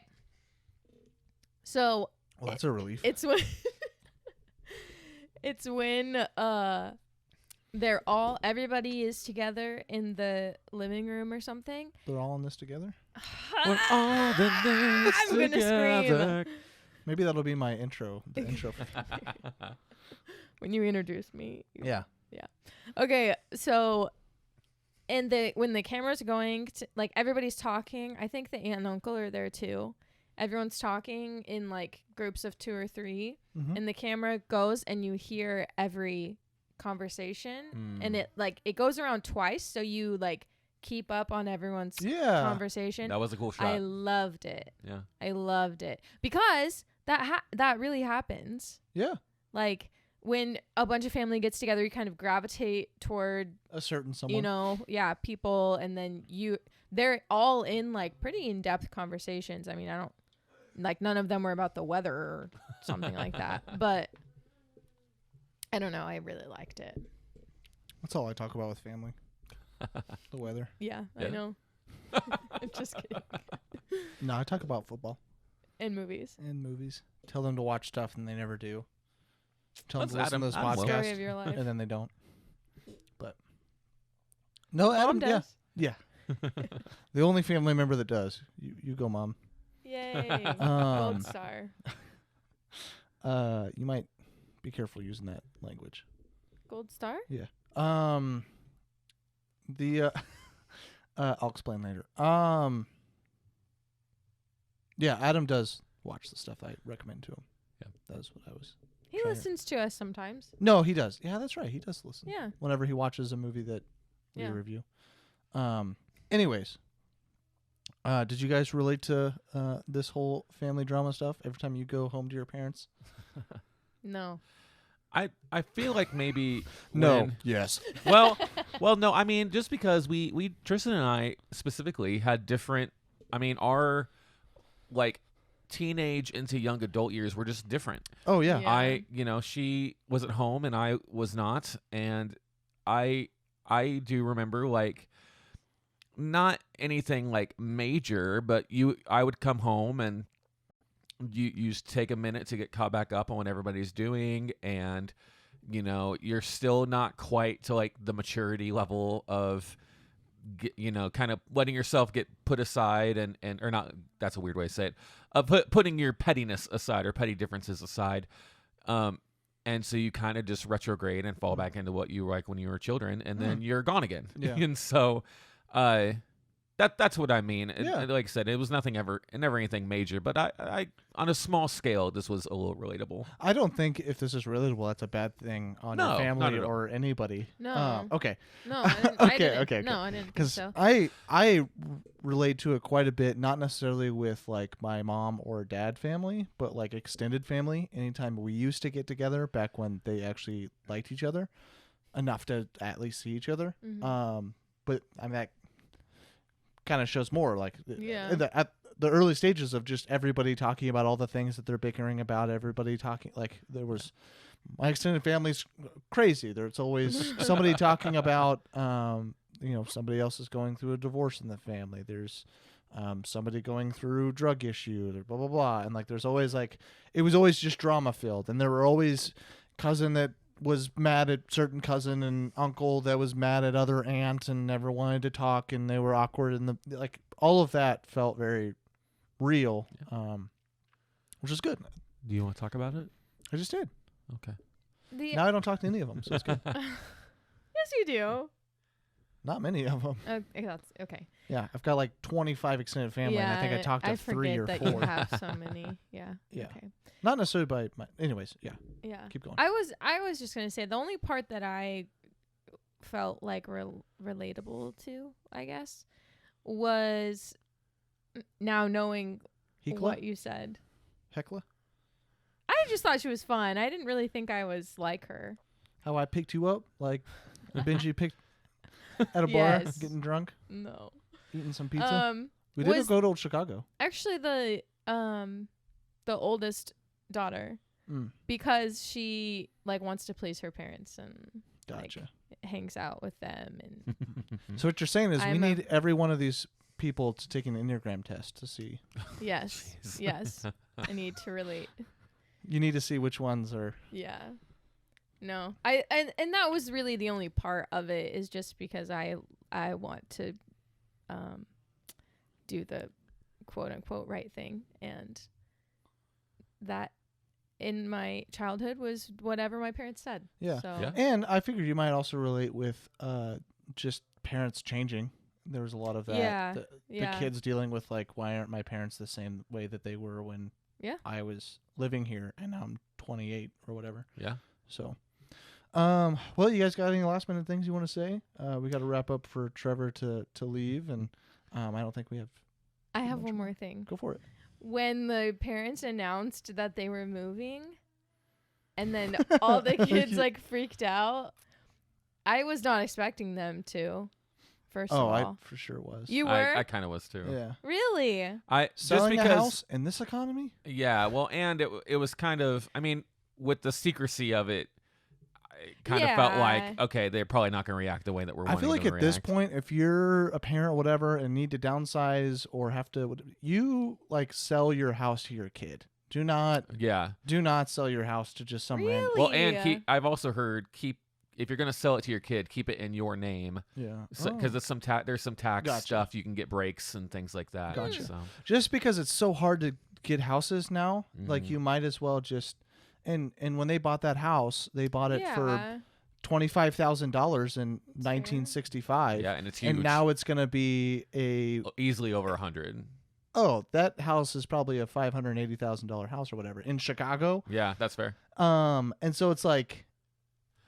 So Well, that's a relief. it's when everybody is together in the living room or something. They're all in this together. We're all in this I'm gonna together. scream Maybe that'll be my intro. The intro. when you introduce me. Yeah. Okay, so when the camera's going to, like, everybody's talking. I think the aunt and uncle are there too. Everyone's talking in like groups of 2 or 3, Mhm. and the camera goes and you hear every conversation, and Mm. it goes around twice, so you like keep up on everyone's Yeah. conversation. That was a cool shot. I loved it. Yeah. I loved it because that really happens. Yeah. Like when a bunch of family gets together, you kind of gravitate toward, A certain someone. you know, people, and then they're all in like pretty in-depth conversations. I mean, I don't like, none of them were about the weather or something like that, but I don't know. I really liked it. That's all I talk about with family. The weather. Yeah, Yeah. I know. Just kidding. No, I talk about football And movies. and movies. Tell them to watch stuff and they never do. Tell them That's to listen Adam- to this Adam Will. Story of podcast your life. and then they don't. But no, Mom Adam. does. Yeah. The only family member that does. You go, Mom. Yay. Um, Gold star. You might be careful using that language. Gold star? I'll explain later. Yeah, Adam does watch the stuff I recommend to him. Yeah. That's what I was. He Trying to- listens to us sometimes. No, he does. Yeah, that's right. He does listen. Yeah. Whenever he watches a movie that we Yeah. review. Anyways, did you guys relate to this whole family drama stuff every time you go home to your parents? No. I feel like maybe Yes. well no, I mean, just because we Tristan and I specifically had different, I mean, our like teenage into young adult years were just different. Oh yeah. Yeah. She was at home and I was not, and I do remember, like, not anything like major, but I would come home and you just take a minute to get caught back up on what everybody's doing, and you're still not quite to like the maturity level of kind of letting yourself get put aside and or not. That's a weird way to say it. Putting your pettiness aside or petty differences aside. And so you kind of just retrograde and fall back into what you were like when you were children, and then you're gone again. Yeah. And so, that's what I mean. Yeah. And like I said, it was never anything major, but I on a small scale, this was a little relatable. I don't think if this is relatable, that's a bad thing on No, your not family at all. or anybody. No. Okay. No, I didn't. I didn't. Okay. No, I didn't think Because so. I relate to it quite a bit, not necessarily with like my mom or dad family, but like extended family. Anytime we used to get together back when they actually liked each other enough to at least see each other. Mhm. But I mean that kind of shows more like Yeah. at the early stages of just everybody talking about all the things that they're bickering about. Everybody talking like there was. My extended family's crazy. There's always somebody talking about, somebody else is going through a divorce in the family. There's somebody going through drug issues or blah, blah, blah. And like, there's always like, it was always just drama filled. And there were always cousin that was mad at certain cousin and uncle that was mad at other aunt and never wanted to talk and they were awkward. And like all of that felt very real, which is good. Do you want to talk about it? I just did. Okay. Now I don't talk to any of them, so it's good. Yes, you do. Not many of them. That's okay. Yeah, I've got like 25 extended family, and I think I talked to 3 or 4. I forget that you have so many. Yeah. Yeah. Okay. Not necessarily by my. Anyways, yeah. Yeah. Keep going. I was just gonna say the only part that I felt like relatable to, I guess, was now knowing Hekla? what you said. Hekla? I just thought she was fun. I didn't really think I was like her. How I picked you up? Like Benji picked at a bar, Yes. getting drunk, No. eating some pizza? We did was- go to old Chicago. Actually, the oldest daughter, Mm, because she like wants to please her parents and gotcha. hangs out with them and So what you're saying is we I'm a- need every one of these people to take an Enneagram test to see. yes, Jeez. yes, I need to relate. You need to see which ones are. Yeah. No. And that was really the only part of it, is just because I want to do the quote unquote right thing, and that in my childhood was whatever my parents said. Yeah. So Yeah. And I figured you might also relate with just parents changing. There was a lot of that. Yeah. The yeah. kids dealing with like, why aren't my parents the same way that they were when Yeah. I was living here and now I'm 28 or whatever. Yeah. So, well, you guys got any last minute things you want to say? We got to wrap up for Trevor to leave, and I don't think we have. I have much one more. more thing. Go for it. When the parents announced that they were moving, and then all the kids like freaked out, I was not expecting them to. First of Oh, I all, for sure was. you were I kind of was too. Yeah. really? Selling just a because house in this economy? Yeah, well, and it was kind of, I mean, with the secrecy of it, I kind of felt like, Yeah. okay, they're probably not going to react the way that we're I feel wanting like them at to this react. point, if you're a parent or whatever and need to downsize or have to, you like sell your house to your kid. Do not sell your house to just some random. Really? Well, and I've also heard if you're going to sell it to your kid, keep it in your name. Yeah. Because there's some tax Gotcha. stuff, you can get breaks and things like that. Gotcha. So, Just because it's so hard to get houses now, like Mhm. you might as well just. And when they bought that house, they bought it for Yeah. $25,000 in 1965. yeah, and it's huge. And now it's going to be easily over 100. that house is probably a $580,000 house or whatever in Chicago. Yeah, that's fair. And so it's like,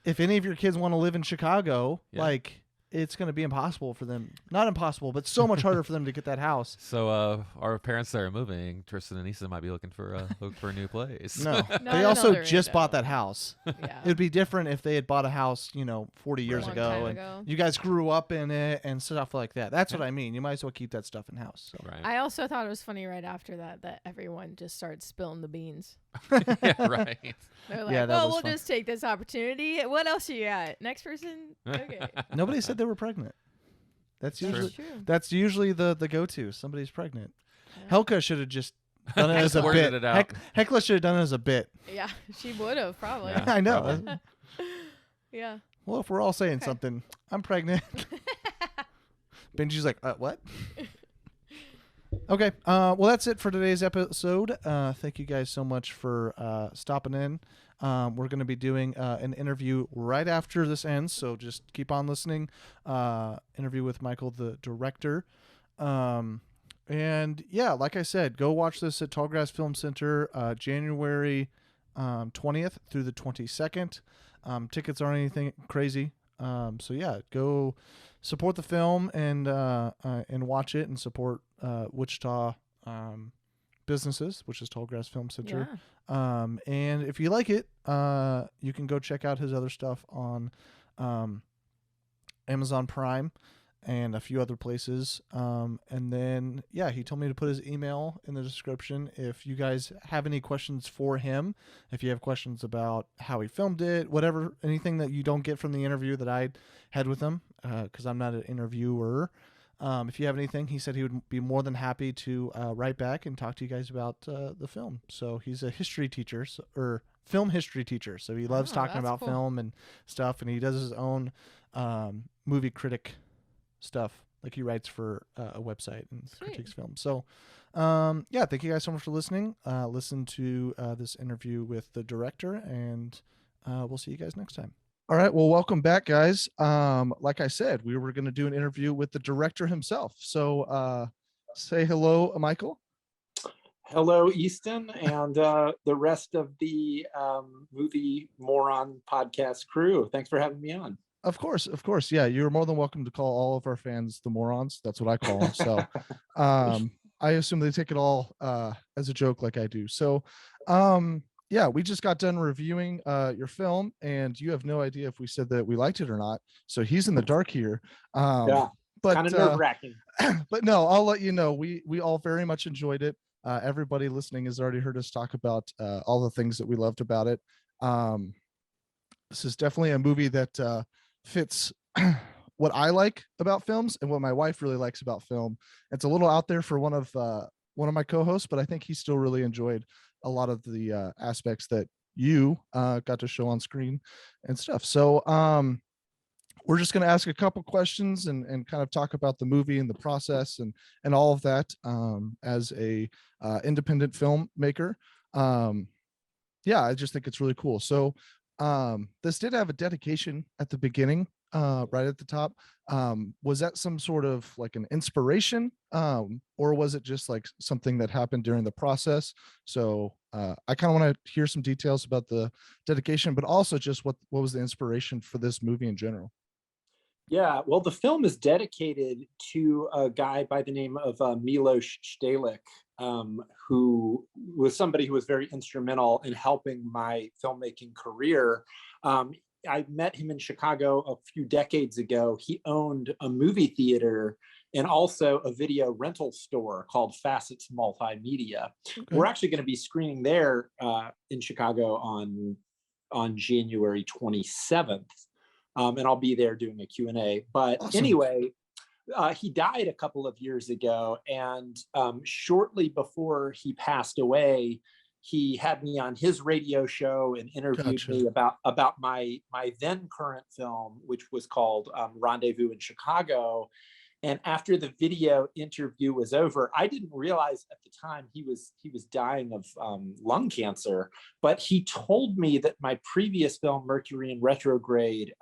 if any of your kids want to live in Chicago, Yeah. like it's going to be impossible for them. Not impossible, but so much harder for them to get that house. So our parents that are moving, Tristan and Issa might be looking for a new place. No, Not they also another just bought window. that house. Yeah. It'd be different if they had bought a house, 40 years long ago, time and ago. you guys grew up in it and stuff like that. That's what I mean. You might as well keep that stuff in house. So. Right. I also thought it was funny right after that everyone just started spilling the beans. Yeah, right. They're like, Yeah, that well, was we'll fun. just take this opportunity. What else you got? Next person? Okay. Nobody said they were pregnant. That's True. usually That's true. that's usually the go-to. Somebody's pregnant. Yeah. Helka should have just done it as a Worded bit. it out. Hekla should have done it as a bit. Yeah, she would have probably. Yeah. I know. Probably. Yeah. Well, if we're all saying Okay. something, I'm pregnant. Benji's like, what? Okay. Well, that's it for today's episode. Thank you guys so much for stopping in. We're going to be doing an interview right after this ends, so just keep on listening. Interview with Michael, the director. And yeah, like I said, go watch this at Tallgrass Film Center, January 20th through the 22nd. Tickets aren't anything crazy. So yeah, go support the film and watch it and support Wichita businesses, which is Tallgrass Film Center. Yeah. And if you like it, you can go check out his other stuff on Amazon Prime and a few other places. And then, yeah, he told me to put his email in the description. If you guys have any questions for him, if you have questions about how he filmed it, whatever, anything that you don't get from the interview that I had with him, because I'm not an interviewer. If you have anything, he said he would be more than happy to write back and talk to you guys about the film. So he's a history teacher, or film history teacher. So he loves talking about cool. film and stuff, and he does his own movie critic stuff. Like he writes for a website and critiques film. So yeah, thank you guys so much for listening. Listen to this interview with the director, and we'll see you guys next time. All right. Well, welcome back, guys. Like I said, we were going to do an interview with the director himself. So say hello, Michael. Hello, Easton, and the rest of the Movie Moron podcast crew. Thanks for having me on. Of course. Yeah, you're more than welcome to call all of our fans the morons. That's what I call them. So I assume they take it all as a joke like I do. So yeah, we just got done reviewing your film, and you have no idea if we said that we liked it or not. So he's in the dark here. Yeah, but kind of nerve-wracking. But no, I'll let you know. We all very much enjoyed it. Everybody listening has already heard us talk about all the things that we loved about it. This is definitely a movie that fits what I like about films and what my wife really likes about film. It's a little out there for one of my co-hosts, but I think he still really enjoyed a lot of the aspects that you got to show on screen and stuff. So we're just going to ask a couple questions and kind of talk about the movie and the process and all of that as a independent filmmaker. Yeah, I just think it's really cool. So this did have a dedication at the beginning, right at the top. Was that some sort of like an inspiration, or was it just like something that happened during the process? So I kind of want to hear some details about the dedication, but also just what was the inspiration for this movie in general? Yeah, well, the film is dedicated to a guy by the name of Milos Stalik, who was somebody who was very instrumental in helping my filmmaking career. I met him in Chicago a few decades ago. He owned a movie theater and also a video rental store called Facets Multimedia. Okay. We're actually going to be screening there in Chicago on January 27th. And I'll be there doing a Q&A. But awesome. Anyway, he died a couple of years ago. And shortly before he passed away, he had me on his radio show and interviewed me about my then current film, which was called Rendezvous in Chicago. And after the video interview was over, I didn't realize at the time he was dying of lung cancer, but he told me that my previous film, Mercury in Retrograde,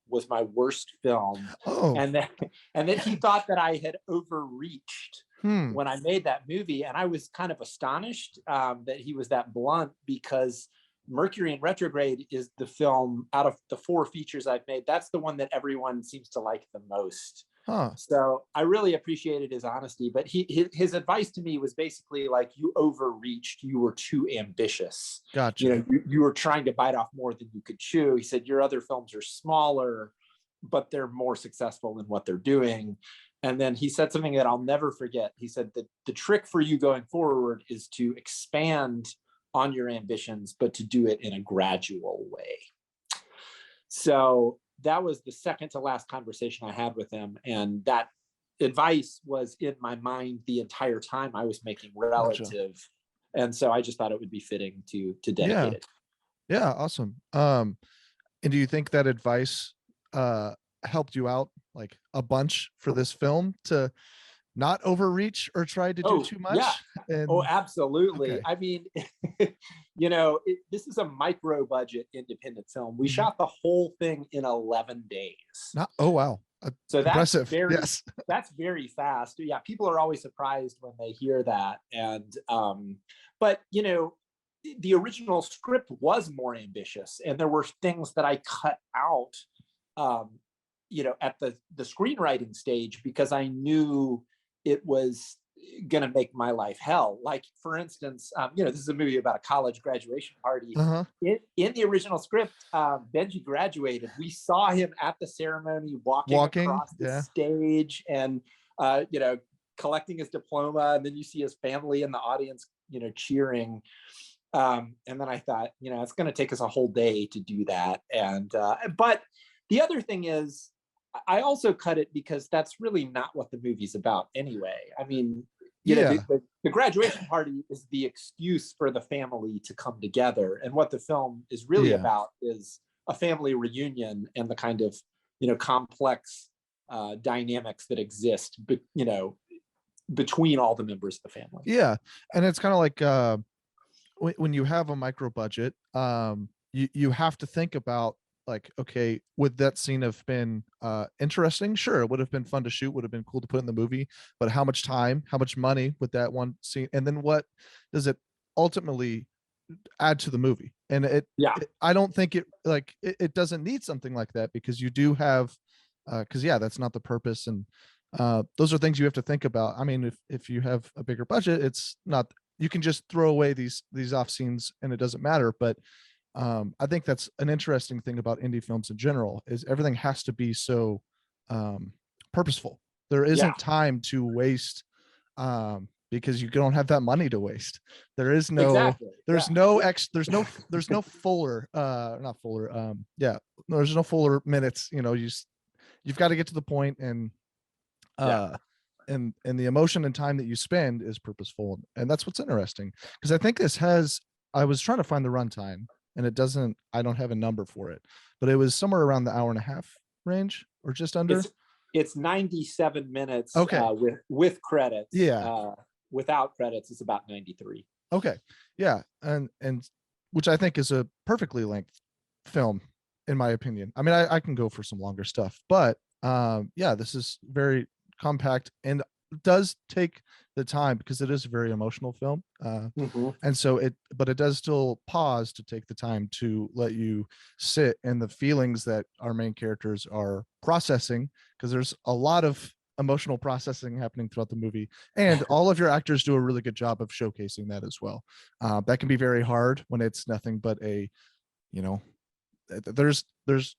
was my worst film. Oh. And that he thought that I had overreached when I made that movie. And I was kind of astonished that he was that blunt, because Mercury in Retrograde is the film out of the 4 features I've made. That's the one that everyone seems to like the most. Huh. So I really appreciated his honesty, but his advice to me was basically like, you overreached, you were too ambitious. Gotcha. You were trying to bite off more than you could chew. He said, your other films are smaller, but they're more successful in what they're doing. And then he said something that I'll never forget. He said that the trick for you going forward is to expand on your ambitions, but to do it in a gradual way. So that was the second to last conversation I had with him. And that advice was in my mind the entire time I was making Relative. Gotcha. And so I just thought it would be fitting to dedicate it. Yeah. Awesome. And do you think that advice helped you out like a bunch for this film to not overreach or try to do Oh, too yeah. much? And Oh, absolutely. okay. I mean, this is a micro budget independent film. We Mhm. shot the whole thing in 11 days. Oh wow. So that's Impressive. very, Yes. that's very fast. Yeah, people are always surprised when they hear that. And but the original script was more ambitious, and there were things that I cut out, at the screenwriting stage, because I knew it was going to make my life hell. Like, for instance, this is a movie about a college graduation party. Uh-huh. In the original script, Benji graduated. We saw him at the ceremony walking across the stage and, collecting his diploma. And then you see his family in the audience, cheering. And then I thought, it's going to take us a whole day to do that. And, but the other thing is, I also cut it because that's really not what the movie's about anyway. I mean, the graduation party is the excuse for the family to come together. And what the film is really about is a family reunion and the kind of, complex dynamics that exist, between all the members of the family. Yeah. And it's kind of like when you have a micro budget, you have to think about, like, okay, would that scene have been interesting? Sure, it would have been fun to shoot, would have been cool to put in the movie, but how much time, how much money would that one scene, and then what does it ultimately add to the movie? And I don't think it doesn't need something like that, because you do have because that's not the purpose. And those are things you have to think about. I mean, if you have a bigger budget, it's not, you can just throw away these off scenes and it doesn't matter. But I think that's an interesting thing about indie films in general, is everything has to be so purposeful. There isn't time to waste because you don't have that money to waste. There is no, there's no fuller, not fuller. There's no fuller minutes. You've got to get to the point, and and the emotion and time that you spend is purposeful, and that's what's interesting. Because I think I was trying to find the runtime, and I don't have a number for it, but it was somewhere around the hour and a half range, or just under. It's 97 minutes. Okay. With credits. Yeah. Without credits, it's about 93. Okay. Yeah. And which I think is a perfectly length film, in my opinion. I mean, I can go for some longer stuff, but this is very compact and does take the time, because it is a very emotional film. And so it does still pause to take the time to let you sit in the feelings that our main characters are processing, because there's a lot of emotional processing happening throughout the movie, and all of your actors do a really good job of showcasing that as well. That can be very hard when it's nothing but there's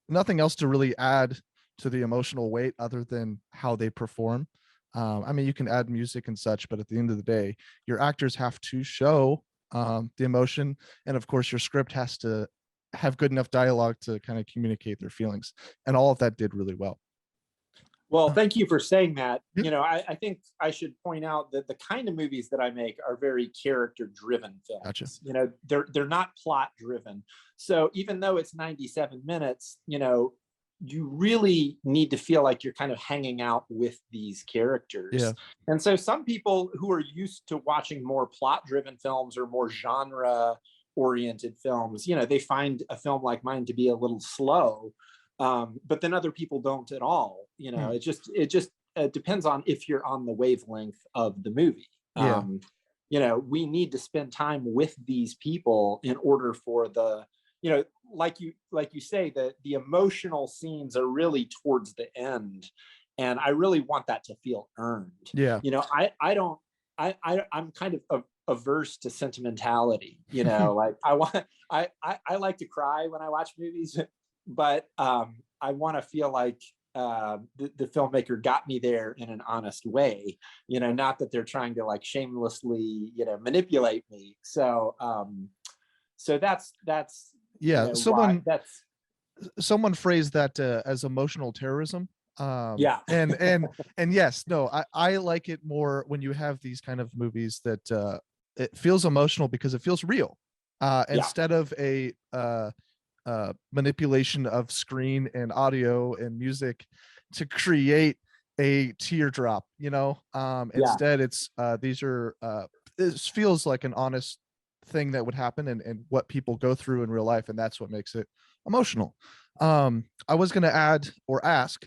nothing else to really add to the emotional weight other than how they perform. I mean, you can add music and such, but at the end of the day, your actors have to show the emotion. And of course, your script has to have good enough dialogue to kind of communicate their feelings. And all of that did really well. Well, thank you for saying that. I think I should point out that the kind of movies that I make are very character-driven films. Gotcha. They're not plot-driven. So even though it's 97 minutes, you really need to feel like you're kind of hanging out with these characters. Yeah. And so some people who are used to watching more plot-driven films or more genre-oriented films, they find a film like mine to be a little slow. But then other people don't at all. It just depends on if you're on the wavelength of the movie. We need to spend time with these people in order for the, like you say, that the emotional scenes are really towards the end, and I really want that to feel earned. I'm kind of averse to sentimentality. Like I like to cry when I watch movies, but I want to feel like the filmmaker got me there in an honest way, not that they're trying to like shamelessly, manipulate me. So that's someone phrased that as emotional terrorism. And yes, no, I like it more when you have these kind of movies that it feels emotional because it feels real, instead of a manipulation of screen and audio and music to create a teardrop, instead it's these are this feels like an honest thing that would happen, and what people go through in real life, and that's what makes it emotional. I was going to add or ask,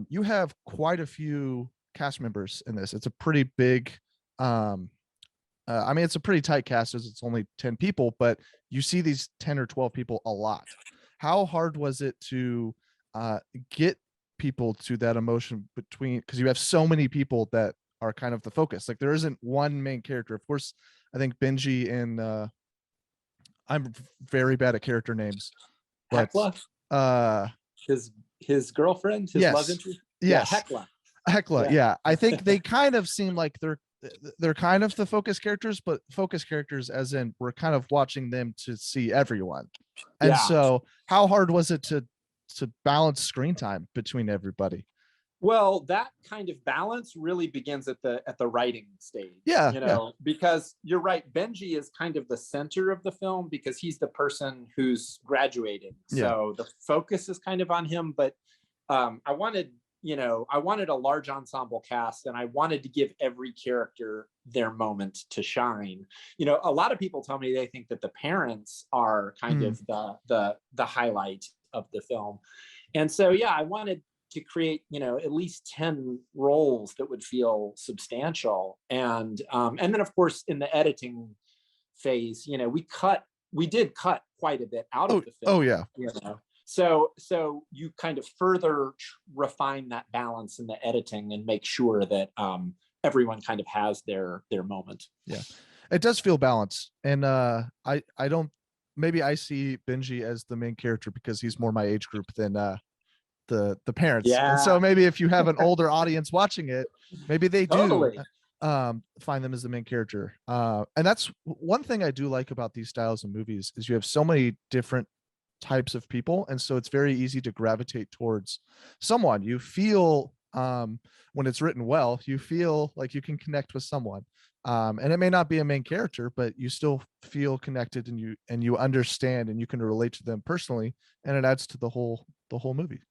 you have quite a few cast members in this. It's a pretty big, it's a pretty tight cast as it's only 10 people, but you see these 10 or 12 people a lot. How hard was it to get people to that emotion between, because you have so many people that are kind of the focus? Like, there isn't one main character. Of course, I think Benji and I'm very bad at character names, but Hecla, his girlfriend, his love interest. Yes. Yeah, Hecla. Yeah. I think they kind of seem like they're kind of the focus characters, but focus characters as in we're kind of watching them to see everyone. And so how hard was it to balance screen time between everybody? Well, that kind of balance really begins at the writing stage. Because you're right, Benji is kind of the center of the film because he's the person who's graduating. So the focus is kind of on him, but I wanted a large ensemble cast, and I wanted to give every character their moment to shine. A lot of people tell me they think that the parents are kind of the highlight of the film. And so, I wanted to create, at least 10 roles that would feel substantial. And then of course, in the editing phase, we did cut quite a bit out of the film. Oh yeah. So you kind of further refine that balance in the editing and make sure that everyone kind of has their moment. Yeah, it does feel balanced. And I don't, maybe I see Benji as the main character because he's more my age group than the parents. And so maybe if you have an older audience watching it, maybe they do find them as the main character. And that's one thing I do like about these styles of movies is you have so many different types of people, and so it's very easy to gravitate towards someone. You feel when it's written well, you feel like you can connect with someone, and it may not be a main character, but you still feel connected, and you understand, and you can relate to them personally, and it adds to the whole movie.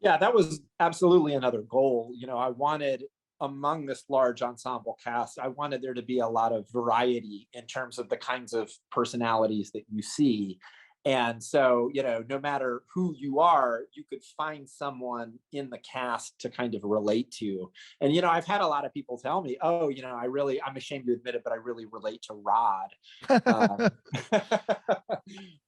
Yeah, that was absolutely another goal. I wanted, among this large ensemble cast, I wanted there to be a lot of variety in terms of the kinds of personalities that you see. And so, no matter who you are, you could find someone in the cast to kind of relate to. And, I've had a lot of people tell me, oh, I'm ashamed to admit it, but I really relate to Rod.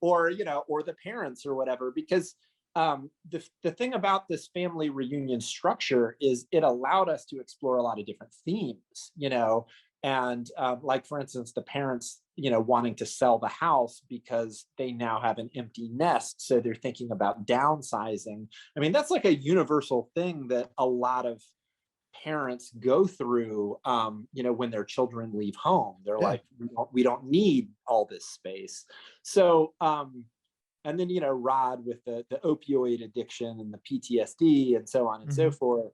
Or the parents or whatever, because the thing about this family reunion structure is it allowed us to explore a lot of different themes, and like, for instance, the parents, wanting to sell the house because they now have an empty nest. So they're thinking about downsizing. I mean, that's like a universal thing that a lot of parents go through, when their children leave home. They're like, we don't need all this space. So, and then, Rod with the opioid addiction and the PTSD and so on and so forth.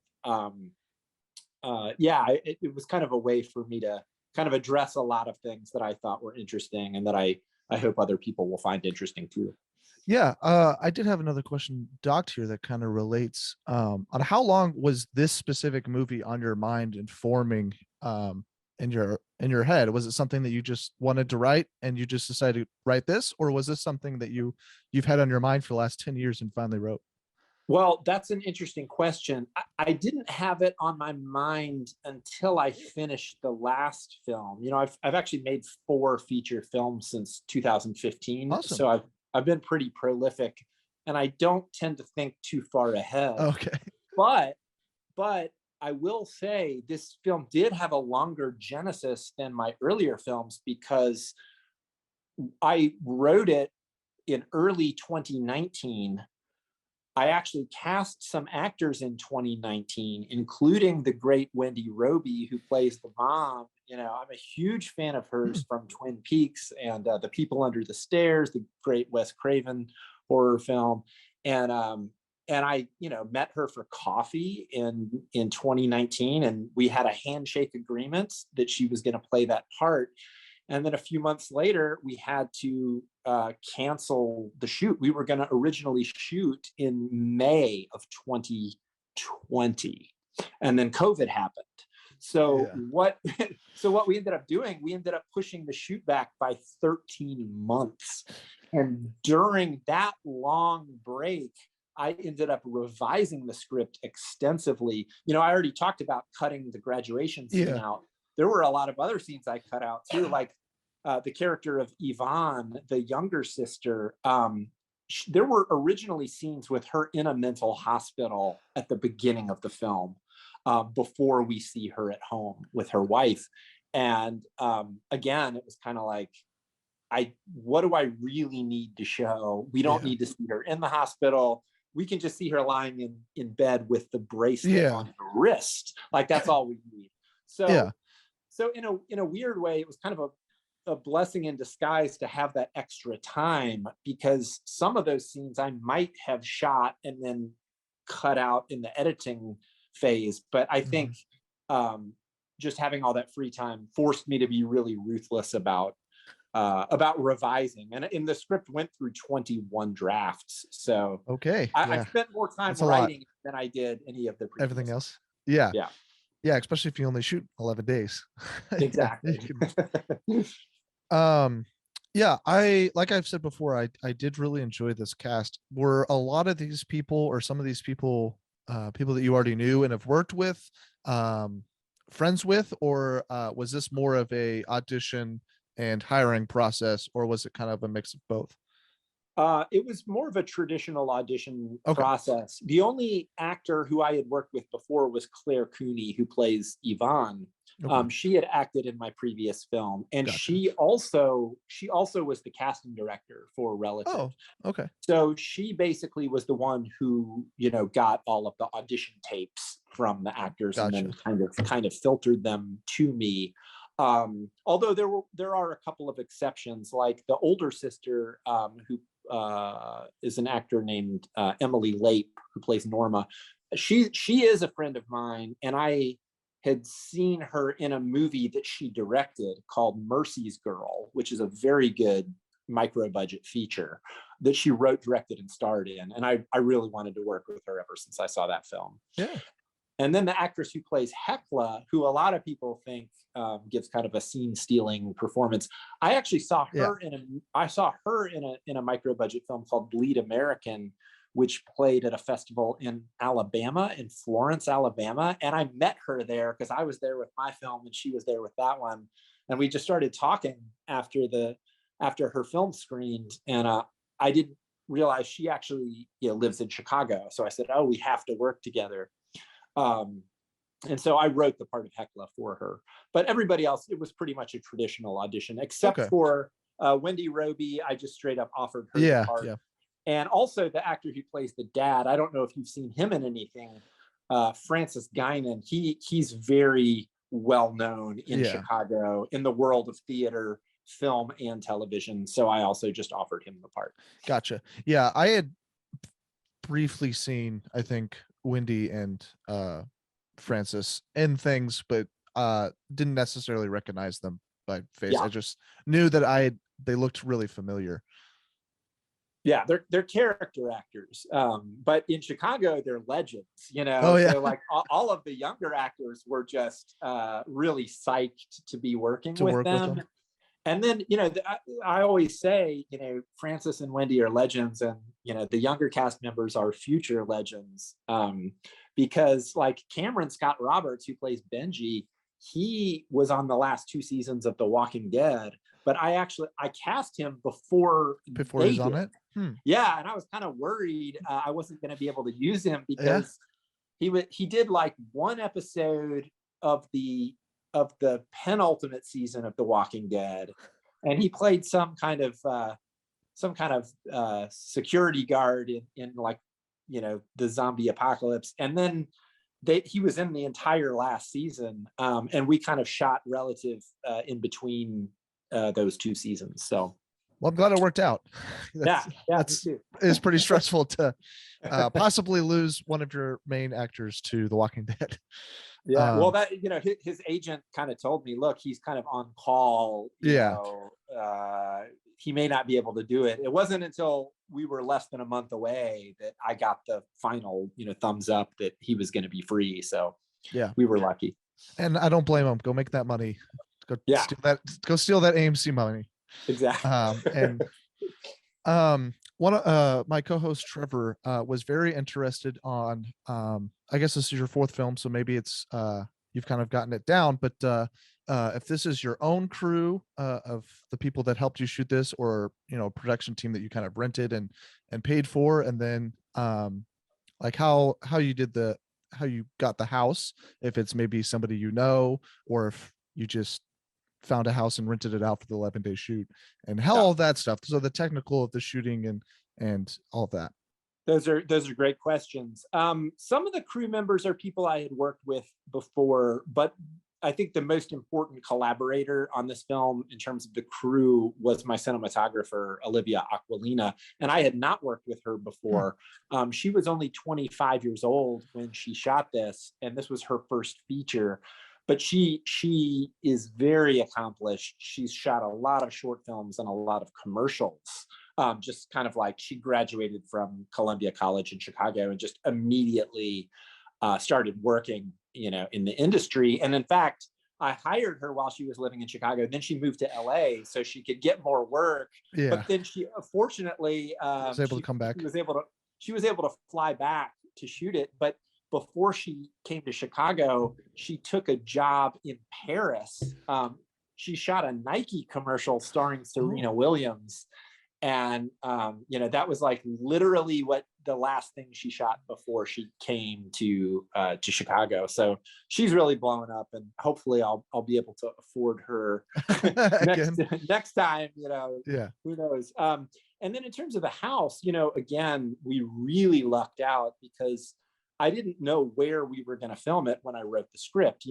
It was kind of a way for me to kind of address a lot of things that I thought were interesting and that I hope other people will find interesting too. Yeah, I did have another question docked here that kind of relates on how long was this specific movie on your mind and forming in your head? Was it something that you just wanted to write and you just decided to write this, or was this something that you've had on your mind for the last 10 years and finally wrote? Well, that's an interesting question. I didn't have it on my mind until I finished the last film. I've actually made 4 feature films since 2015. Awesome. So I've been pretty prolific, and I don't tend to think too far ahead. Okay. But I will say this film did have a longer genesis than my earlier films because I wrote it in early 2019. I actually cast some actors in 2019, including the great Wendy Roby, who plays the mom. I'm a huge fan of hers from Twin Peaks and The People Under the Stairs, the great Wes Craven horror film. And I, met her for coffee in 2019, and we had a handshake agreement that she was going to play that part. And then a few months later, we had to cancel the shoot. We were going to originally shoot in May of 2020, and then COVID happened. So what we ended up doing, we ended up pushing the shoot back by 13 months. And during that long break, I ended up revising the script extensively. I already talked about cutting the graduation scene out. There were a lot of other scenes I cut out too, like the character of Yvonne, the younger sister. There were originally scenes with her in a mental hospital at the beginning of the film, before we see her at home with her wife. And again, it was kind of like, what do I really need to show? We don't need to see her in the hospital. We can just see her lying in bed with the bracelet on her wrist. Like, that's all we need. So in a weird way, it was kind of a blessing in disguise to have that extra time, because some of those scenes I might have shot and then cut out in the editing phase. But I think just having all that free time forced me to be really ruthless about revising. And the script went through 21 drafts. So I spent more time writing than I did any of the previous everything else. Yeah, especially if you only shoot 11 days. Exactly. Like I've said before, I did really enjoy this cast. Were a lot of these people, or some of these people, people that you already knew and have worked with, friends with, or was this more of a audition and hiring process, or was it kind of a mix of both? It was more of a traditional audition process. The only actor who I had worked with before was Claire Cooney, who plays Yvonne. She had acted in my previous film, and she also was the casting director for Relative. Oh, okay. So she basically was the one who, got all of the audition tapes from the actors and then kind of filtered them to me. Although there are a couple of exceptions, like the older sister, who is an actor named Emily Lape, who plays Norma. She is a friend of mine, and I had seen her in a movie that she directed called Mercy's Girl, which is a very good micro-budget feature that she wrote, directed, and starred in. And I really wanted to work with her ever since I saw that film. Yeah. And then the actress who plays Hecla, who a lot of people think gives kind of a scene-stealing performance. I actually saw her in a micro-budget film called Bleed American, which played at a festival in Alabama, in Florence, Alabama. And I met her there because I was there with my film and she was there with that one. And we just started talking after her film screened. And I didn't realize she actually lives in Chicago. So I said, oh, we have to work together. And so I wrote the part of Hecla for her. But everybody else, it was pretty much a traditional audition, except for Wendy Roby. I just straight up offered her the part. Yeah. And also the actor who plays the dad, I don't know if you've seen him in anything, Francis Guinan. He's very well known in Chicago, in the world of theater, film, and television. So I also just offered him the part. Gotcha. Yeah, I had briefly seen, I think, Wendy and Francis in things, but didn't necessarily recognize them by face. I just knew that they looked really familiar. Yeah, they're character actors, but in Chicago they're legends. So like all of the younger actors were just really psyched to be working with them. And then I always say Francis and Wendy are legends, and the younger cast members are future legends, because like Cameron Scott Roberts, who plays Benji, he was on the last 2 seasons of The Walking Dead. But I cast him before he's on it. Yeah, and I was kind of worried I wasn't going to be able to use him because he did like one episode of the penultimate season of The Walking Dead, and he played some kind of security guard in like the zombie apocalypse, and then he was in the entire last season, and we kind of shot Relative in between those 2 seasons. So well, I'm glad it worked out. It's pretty stressful to possibly lose one of your main actors to The Walking Dead. Yeah, well, that his agent kind of told me, look, he's kind of on call. He may not be able to do it. It wasn't until we were less than a month away that I got the final, thumbs up that he was going to be free. So Yeah, we were lucky. And I don't blame him. Go make that money. Go steal that AMC money. Exactly. One of my co-host Trevor was very interested on I guess this is your fourth film, so maybe it's you've kind of gotten it down, but if this is your own crew of the people that helped you shoot this, or production team that you kind of rented and paid for, and then like how you got the house, if it's maybe somebody or if you just found a house and rented it out for the 11-day shoot, and all that stuff. So the technical of the shooting and all of that. Those are great questions. Some of the crew members are people I had worked with before, but I think the most important collaborator on this film in terms of the crew was my cinematographer, Olivia Aquilina. And I had not worked with her before. She was only 25 years old when she shot this, and this was her first feature. But she is very accomplished. She's shot a lot of short films and a lot of commercials. Just kind of like, she graduated from Columbia College in Chicago and just immediately started working, in the industry. And in fact, I hired her while she was living in Chicago. Then she moved to LA so she could get more work. Yeah. But then she, fortunately, was able to come back. She was able to fly back to shoot it. But before she came to Chicago, she took a job in Paris. She shot a Nike commercial starring Serena Williams. And, that was like literally what the last thing she shot before she came to Chicago. So she's really blowing up, and hopefully I'll be able to afford her next time, who knows? And then in terms of the house, again, we really lucked out because I didn't know where we were going to film it when I wrote the script.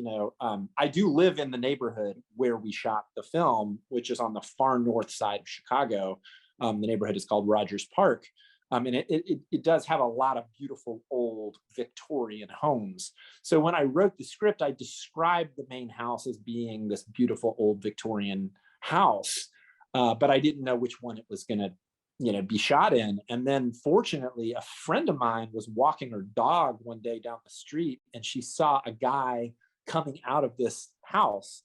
I do live in the neighborhood where we shot the film, which is on the far north side of Chicago. The neighborhood is called Rogers Park. And it does have a lot of beautiful old Victorian homes. So when I wrote the script, I described the main house as being this beautiful old Victorian house, but I didn't know which one it was going to be shot in. And then fortunately, a friend of mine was walking her dog one day down the street, and she saw a guy coming out of this house.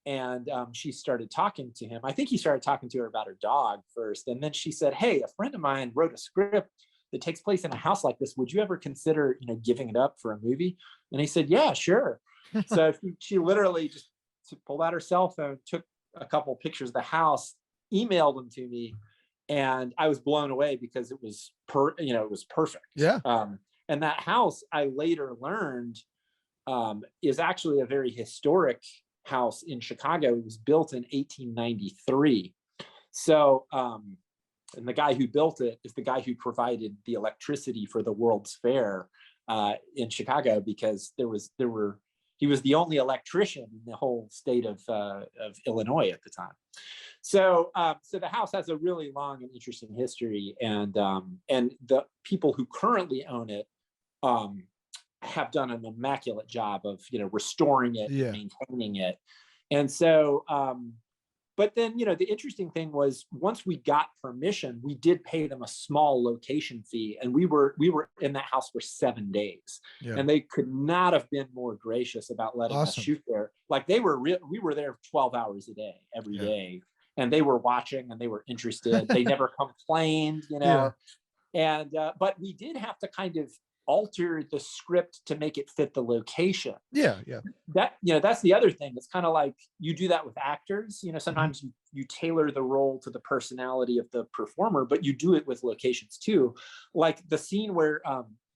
And she started talking to him. I think he started talking to her about her dog first. And then she said, hey, a friend of mine wrote a script that takes place in a house like this. Would you ever consider, giving it up for a movie? And he said, yeah, sure. So she literally just pulled out her cell phone, took a couple of pictures of the house, emailed them to me. And I was blown away because it was it was perfect. Yeah. And that house, I later learned, is actually a very historic house in Chicago. It was built in 1893. So, and the guy who built it is the guy who provided the electricity for the World's Fair in Chicago, because he was the only electrician in the whole state of Illinois at the time. So, so the house has a really long and interesting history, and the people who currently own it have done an immaculate job of restoring it, maintaining it. And so but then the interesting thing was, once we got permission, we did pay them a small location fee, and we were in that house for 7 days. And they could not have been more gracious about letting us shoot there. Like, we were there 12 hours a day every day, and they were watching and they were interested. They never complained, and but we did have to kind of alter the script to make it fit the location. That's the other thing. It's kind of like you do that with actors. Sometimes you tailor the role to the personality of the performer, but you do it with locations too. Like the scene where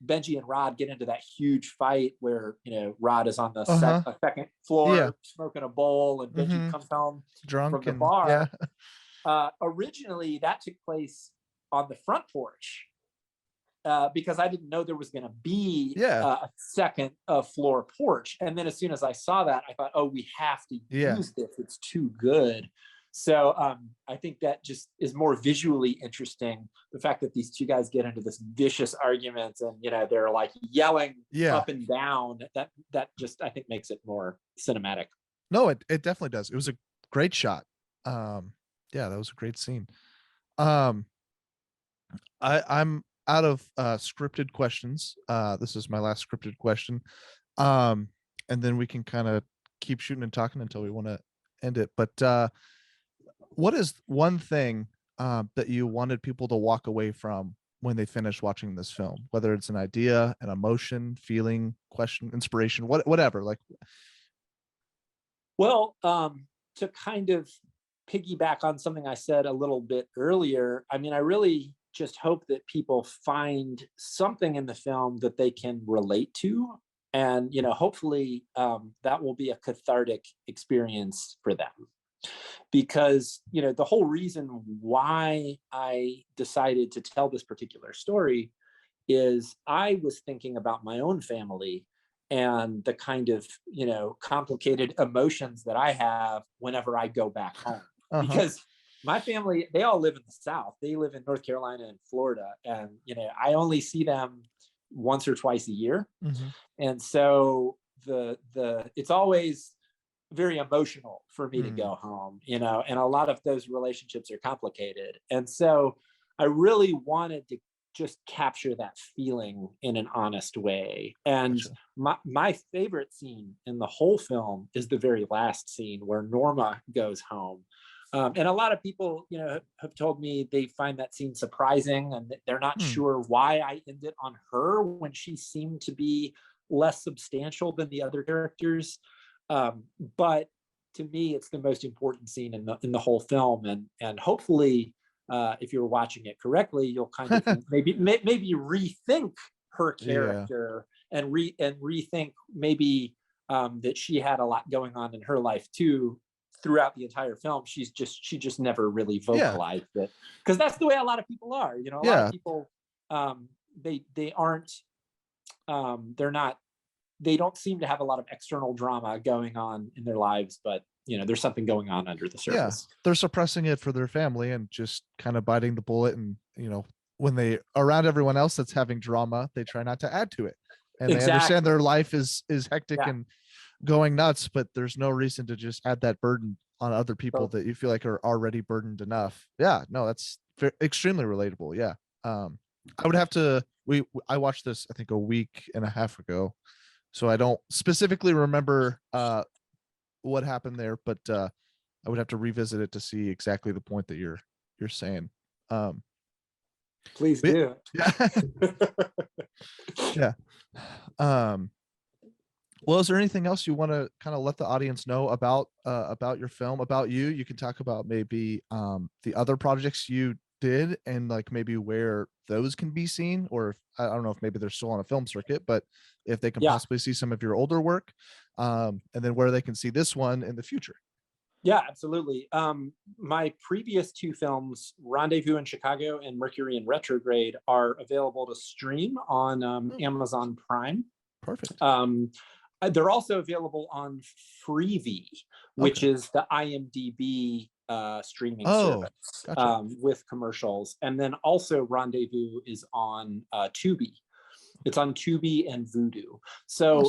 Benji and Rod get into that huge fight where Rod is on the second floor smoking a bowl, and Benji comes home drunk from the bar. Originally that took place on the front porch, because I didn't know there was going to be a second floor porch. And then as soon as I saw that, I thought, oh, we have to use this. It's too good. So I think that just is more visually interesting. The fact that these two guys get into this vicious argument and, you know, they're like yelling up and down, that just, I think, makes it more cinematic. No, it definitely does. It was a great shot. Yeah, that was a great scene. I'm out of scripted questions. This is my last scripted question. And then we can kind of keep shooting and talking until we want to end it. But what is one thing that you wanted people to walk away from when they finish watching this film? Whether it's an idea, an emotion, feeling, question, inspiration, whatever. Like, well, to kind of piggyback on something I said a little bit earlier, I mean, I really just hope that people find something in the film that they can relate to. And, you know, hopefully that will be a cathartic experience for them. Because, you know, the whole reason why I decided to tell this particular story is I was thinking about my own family and the kind of, you know, complicated emotions that I have whenever I go back home. Because my family, they all live in the South. They live in North Carolina and Florida. And, you know, I only see them once or twice a year. And so it's always very emotional for me to go home, you know, and a lot of those relationships are complicated. And so I really wanted to just capture that feeling in an honest way. And my favorite scene in the whole film is the very last scene where Norma goes home. And a lot of people, you know, have told me they find that scene surprising and they're not sure why I ended on her when she seemed to be less substantial than the other characters. But to me, it's the most important scene in the whole film. And hopefully, if you're watching it correctly, you'll kind of maybe rethink her character and rethink maybe that she had a lot going on in her life too. Throughout the entire film, she just never really vocalized it, because that's the way a lot of people are. You know, a lot of people they aren't they don't seem to have a lot of external drama going on in their lives, but you know, there's something going on under the surface. They're suppressing it for their family and just kind of biting the bullet. And, you know, when they around everyone else that's having drama, they try not to add to it. And they understand their life is hectic and going nuts, but there's no reason to just add that burden on other people that you feel like are already burdened enough. Yeah, no, that's extremely relatable. Yeah. I would have to, I watched this, I think a week and a half ago, so I don't specifically remember what happened there, but I would have to revisit it to see exactly the point that you're saying. Please do. Yeah. Well, is there anything else you want to kind of let the audience know about your film, about you? You can talk about maybe the other projects you did and like maybe where those can be seen, or if, I don't know if maybe they're still on a film circuit, but if they can possibly see some of your older work, and then where they can see this one in the future. Yeah, absolutely. My previous two films, Rendezvous in Chicago and Mercury in Retrograde, are available to stream on Amazon Prime. Perfect. They're also available on Freevee, which is the IMDb streaming service with commercials. And then also Rendezvous is on Tubi. It's on Tubi and Vudu. So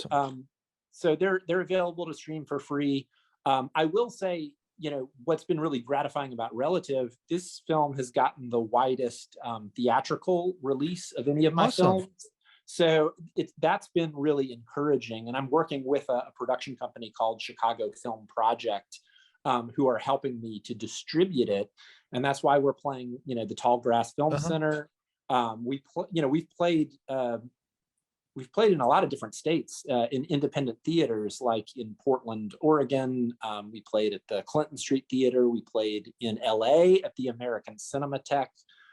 so they're available to stream for free. I will say, you know, what's been really gratifying about Relative, this film has gotten the widest theatrical release of any of my films. So that's been really encouraging. And I'm working with a production company called Chicago Film Project, who are helping me to distribute it. And that's why we're playing, you know, the Tallgrass Film Center. We've played in a lot of different states in independent theaters, like in Portland, Oregon. We played at the Clinton Street Theater. We played in LA at the American Cinematheque,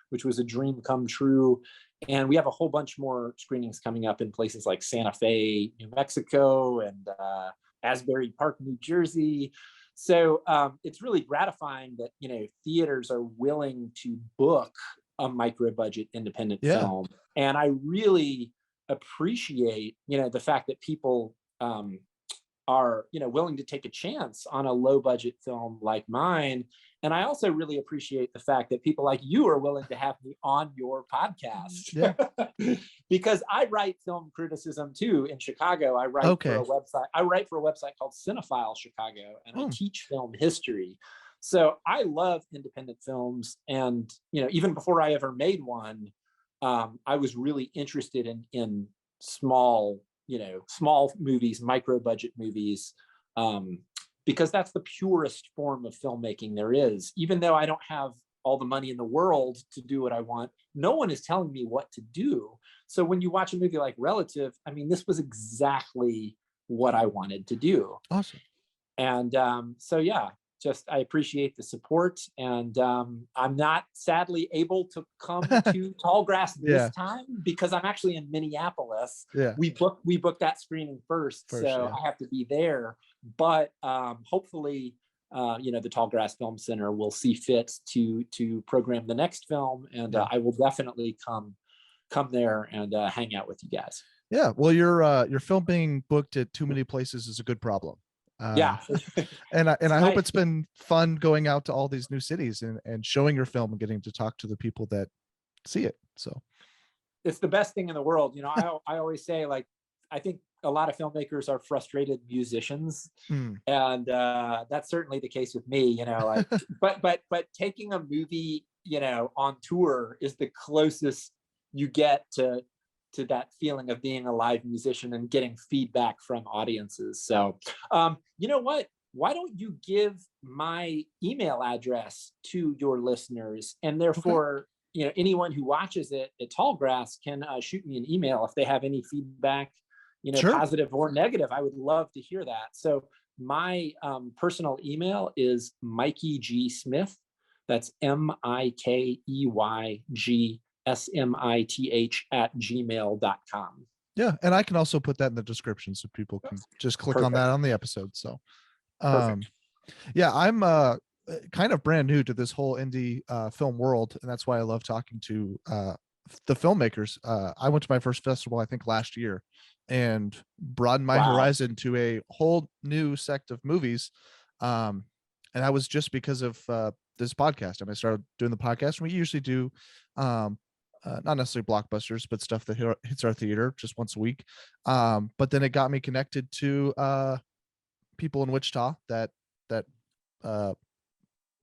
which was a dream come true. And we have a whole bunch more screenings coming up in places like Santa Fe, New Mexico, and Asbury Park, New Jersey. So it's really gratifying that, you know, theaters are willing to book a micro-budget independent film. And I really appreciate, you know, the fact that people are, you know, willing to take a chance on a low budget film like mine And I also really appreciate the fact that people like you are willing to have me on your podcast. Yeah. Because I write film criticism too in Chicago. I write Okay. for a website. I write for a website called Cinephile Chicago, and I teach film history. So I love independent films. And, you know, even before I ever made one, I was really interested in small, you know, small movies, micro budget movies, because that's the purest form of filmmaking there is. Even though I don't have all the money in the world to do what I want, no one is telling me what to do. So when you watch a movie like Relative, I mean, this was exactly what I wanted to do. Awesome. And so, yeah, just I appreciate the support. And I'm not sadly able to come to Tallgrass this time because I'm actually in Minneapolis. Yeah. We booked that screening first, so I have to be there. But hopefully, you know, the Tallgrass Film Center will see fit to program the next film, and I will definitely come there and hang out with you guys. Yeah. Well, your film being booked at too many places is a good problem. Yeah. and I hope it's been fun going out to all these new cities and showing your film and getting to talk to the people that see it. So it's the best thing in the world. You know, I always say, like, I think a lot of filmmakers are frustrated musicians, and that's certainly the case with me, you know, like, but taking a movie, you know, on tour is the closest you get to that feeling of being a live musician and getting feedback from audiences. So, you know what? Why don't you give my email address to your listeners, and therefore, you know, anyone who watches it at Tallgrass can shoot me an email if they have any feedback, you know, positive or negative. I would love to hear that. So my personal email is Mikey G. Smith. That's MikeyGSmith@gmail.com. Yeah. And I can also put that in the description so people can just click on that on the episode. So, yeah, I'm kind of brand new to this whole indie film world. And that's why I love talking to the filmmakers. I went to my first festival, I think last year, and broadened my horizon to a whole new sect of movies. And that was just because of this podcast. I mean, I started doing the podcast, and we usually do not necessarily blockbusters, but stuff that hits our theater just once a week. But then it got me connected to people in Wichita that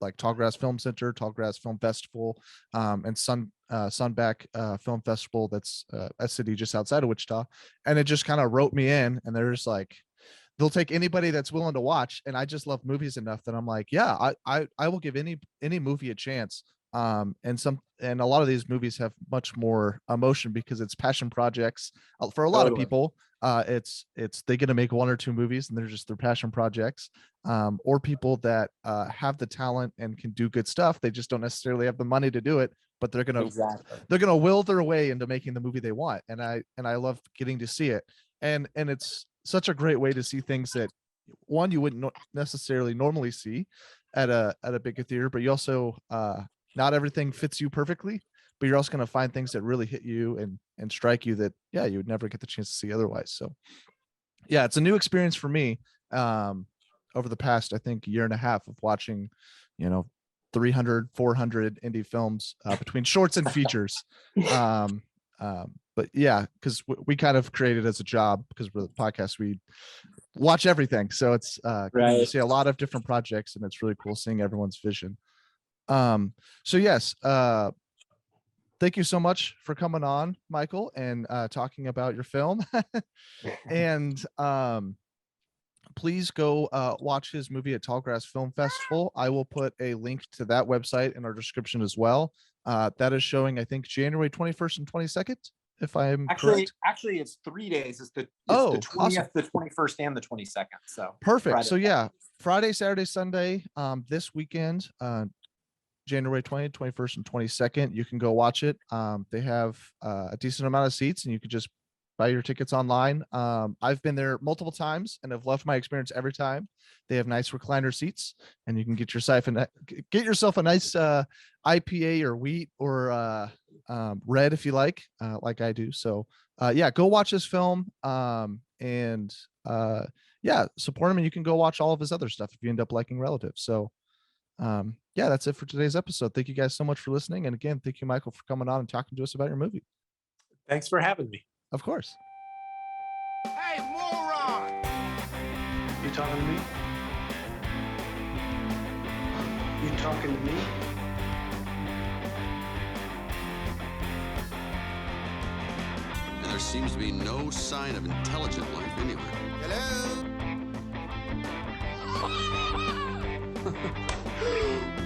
like Tallgrass Film Center, Tallgrass Film Festival, and Sunback Film Festival. That's a city just outside of Wichita. And it just kind of wrote me in, and they're just like, they'll take anybody that's willing to watch. And I just love movies enough that I'm like, yeah, I will give any movie a chance. And a lot of these movies have much more emotion because it's passion projects for a lot of people. It's they get to make one or two movies and they're just their passion projects, or people that have the talent and can do good stuff. They just don't necessarily have the money to do it, but they're gonna will their way into making the movie they want. And I love getting to see it, and it's such a great way to see things that one you wouldn't necessarily normally see at a bigger theater, but you also not everything fits you perfectly, but you're also going to find things that really hit you and strike you that, yeah, you would never get the chance to see otherwise. So yeah, it's a new experience for me over the past, I think, year and a half of watching, you know, 300, 400 indie films between shorts and features. But yeah, because we kind of created as a job, because we're the podcast, we watch everything. So it's you see a lot of different projects, and it's really cool seeing everyone's vision. So yes, thank you so much for coming on, Michael, and talking about your film. And please go watch his movie at Tallgrass Film Festival. I will put a link to that website in our description as well. That is showing, I think, January 21st and 22nd, if I'm correct. Actually, it's 3 days. It's the 20th, awesome. The 21st, and the 22nd. So perfect. Friday. So yeah, Friday, Saturday, Sunday, this weekend, January 20th, 21st, and 22nd. You can go watch it. They have a decent amount of seats, and you can just buy your tickets online. I've been there multiple times and have loved my experience every time. They have nice recliner seats, and you can get yourself a nice IPA or wheat or red if you like I do. So yeah, go watch this film, and yeah, support him, and you can go watch all of his other stuff if you end up liking Relative. So Yeah, that's it for today's episode. Thank you guys so much for listening. And again, thank you, Michael, for coming on and talking to us about your movie. Thanks for having me. Of course. Hey, moron! You talking to me? You talking to me? And there seems to be no sign of intelligent life anywhere. Hello?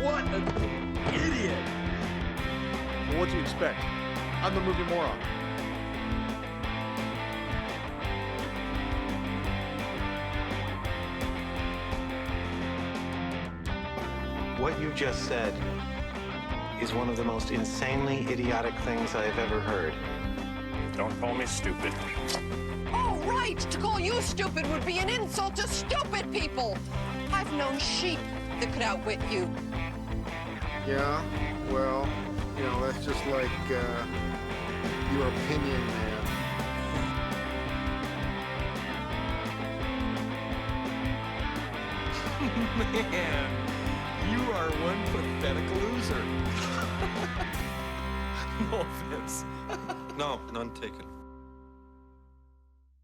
What an idiot! Well, what do you expect? I'm the movie moron. What you just said is one of the most insanely idiotic things I have ever heard. Don't call me stupid. Oh, right! To call you stupid would be an insult to stupid people! I've known sheep that could outwit you. Yeah, well, you know, that's just like, your opinion, man. Man, you are one pathetic loser. No offense. No, none taken.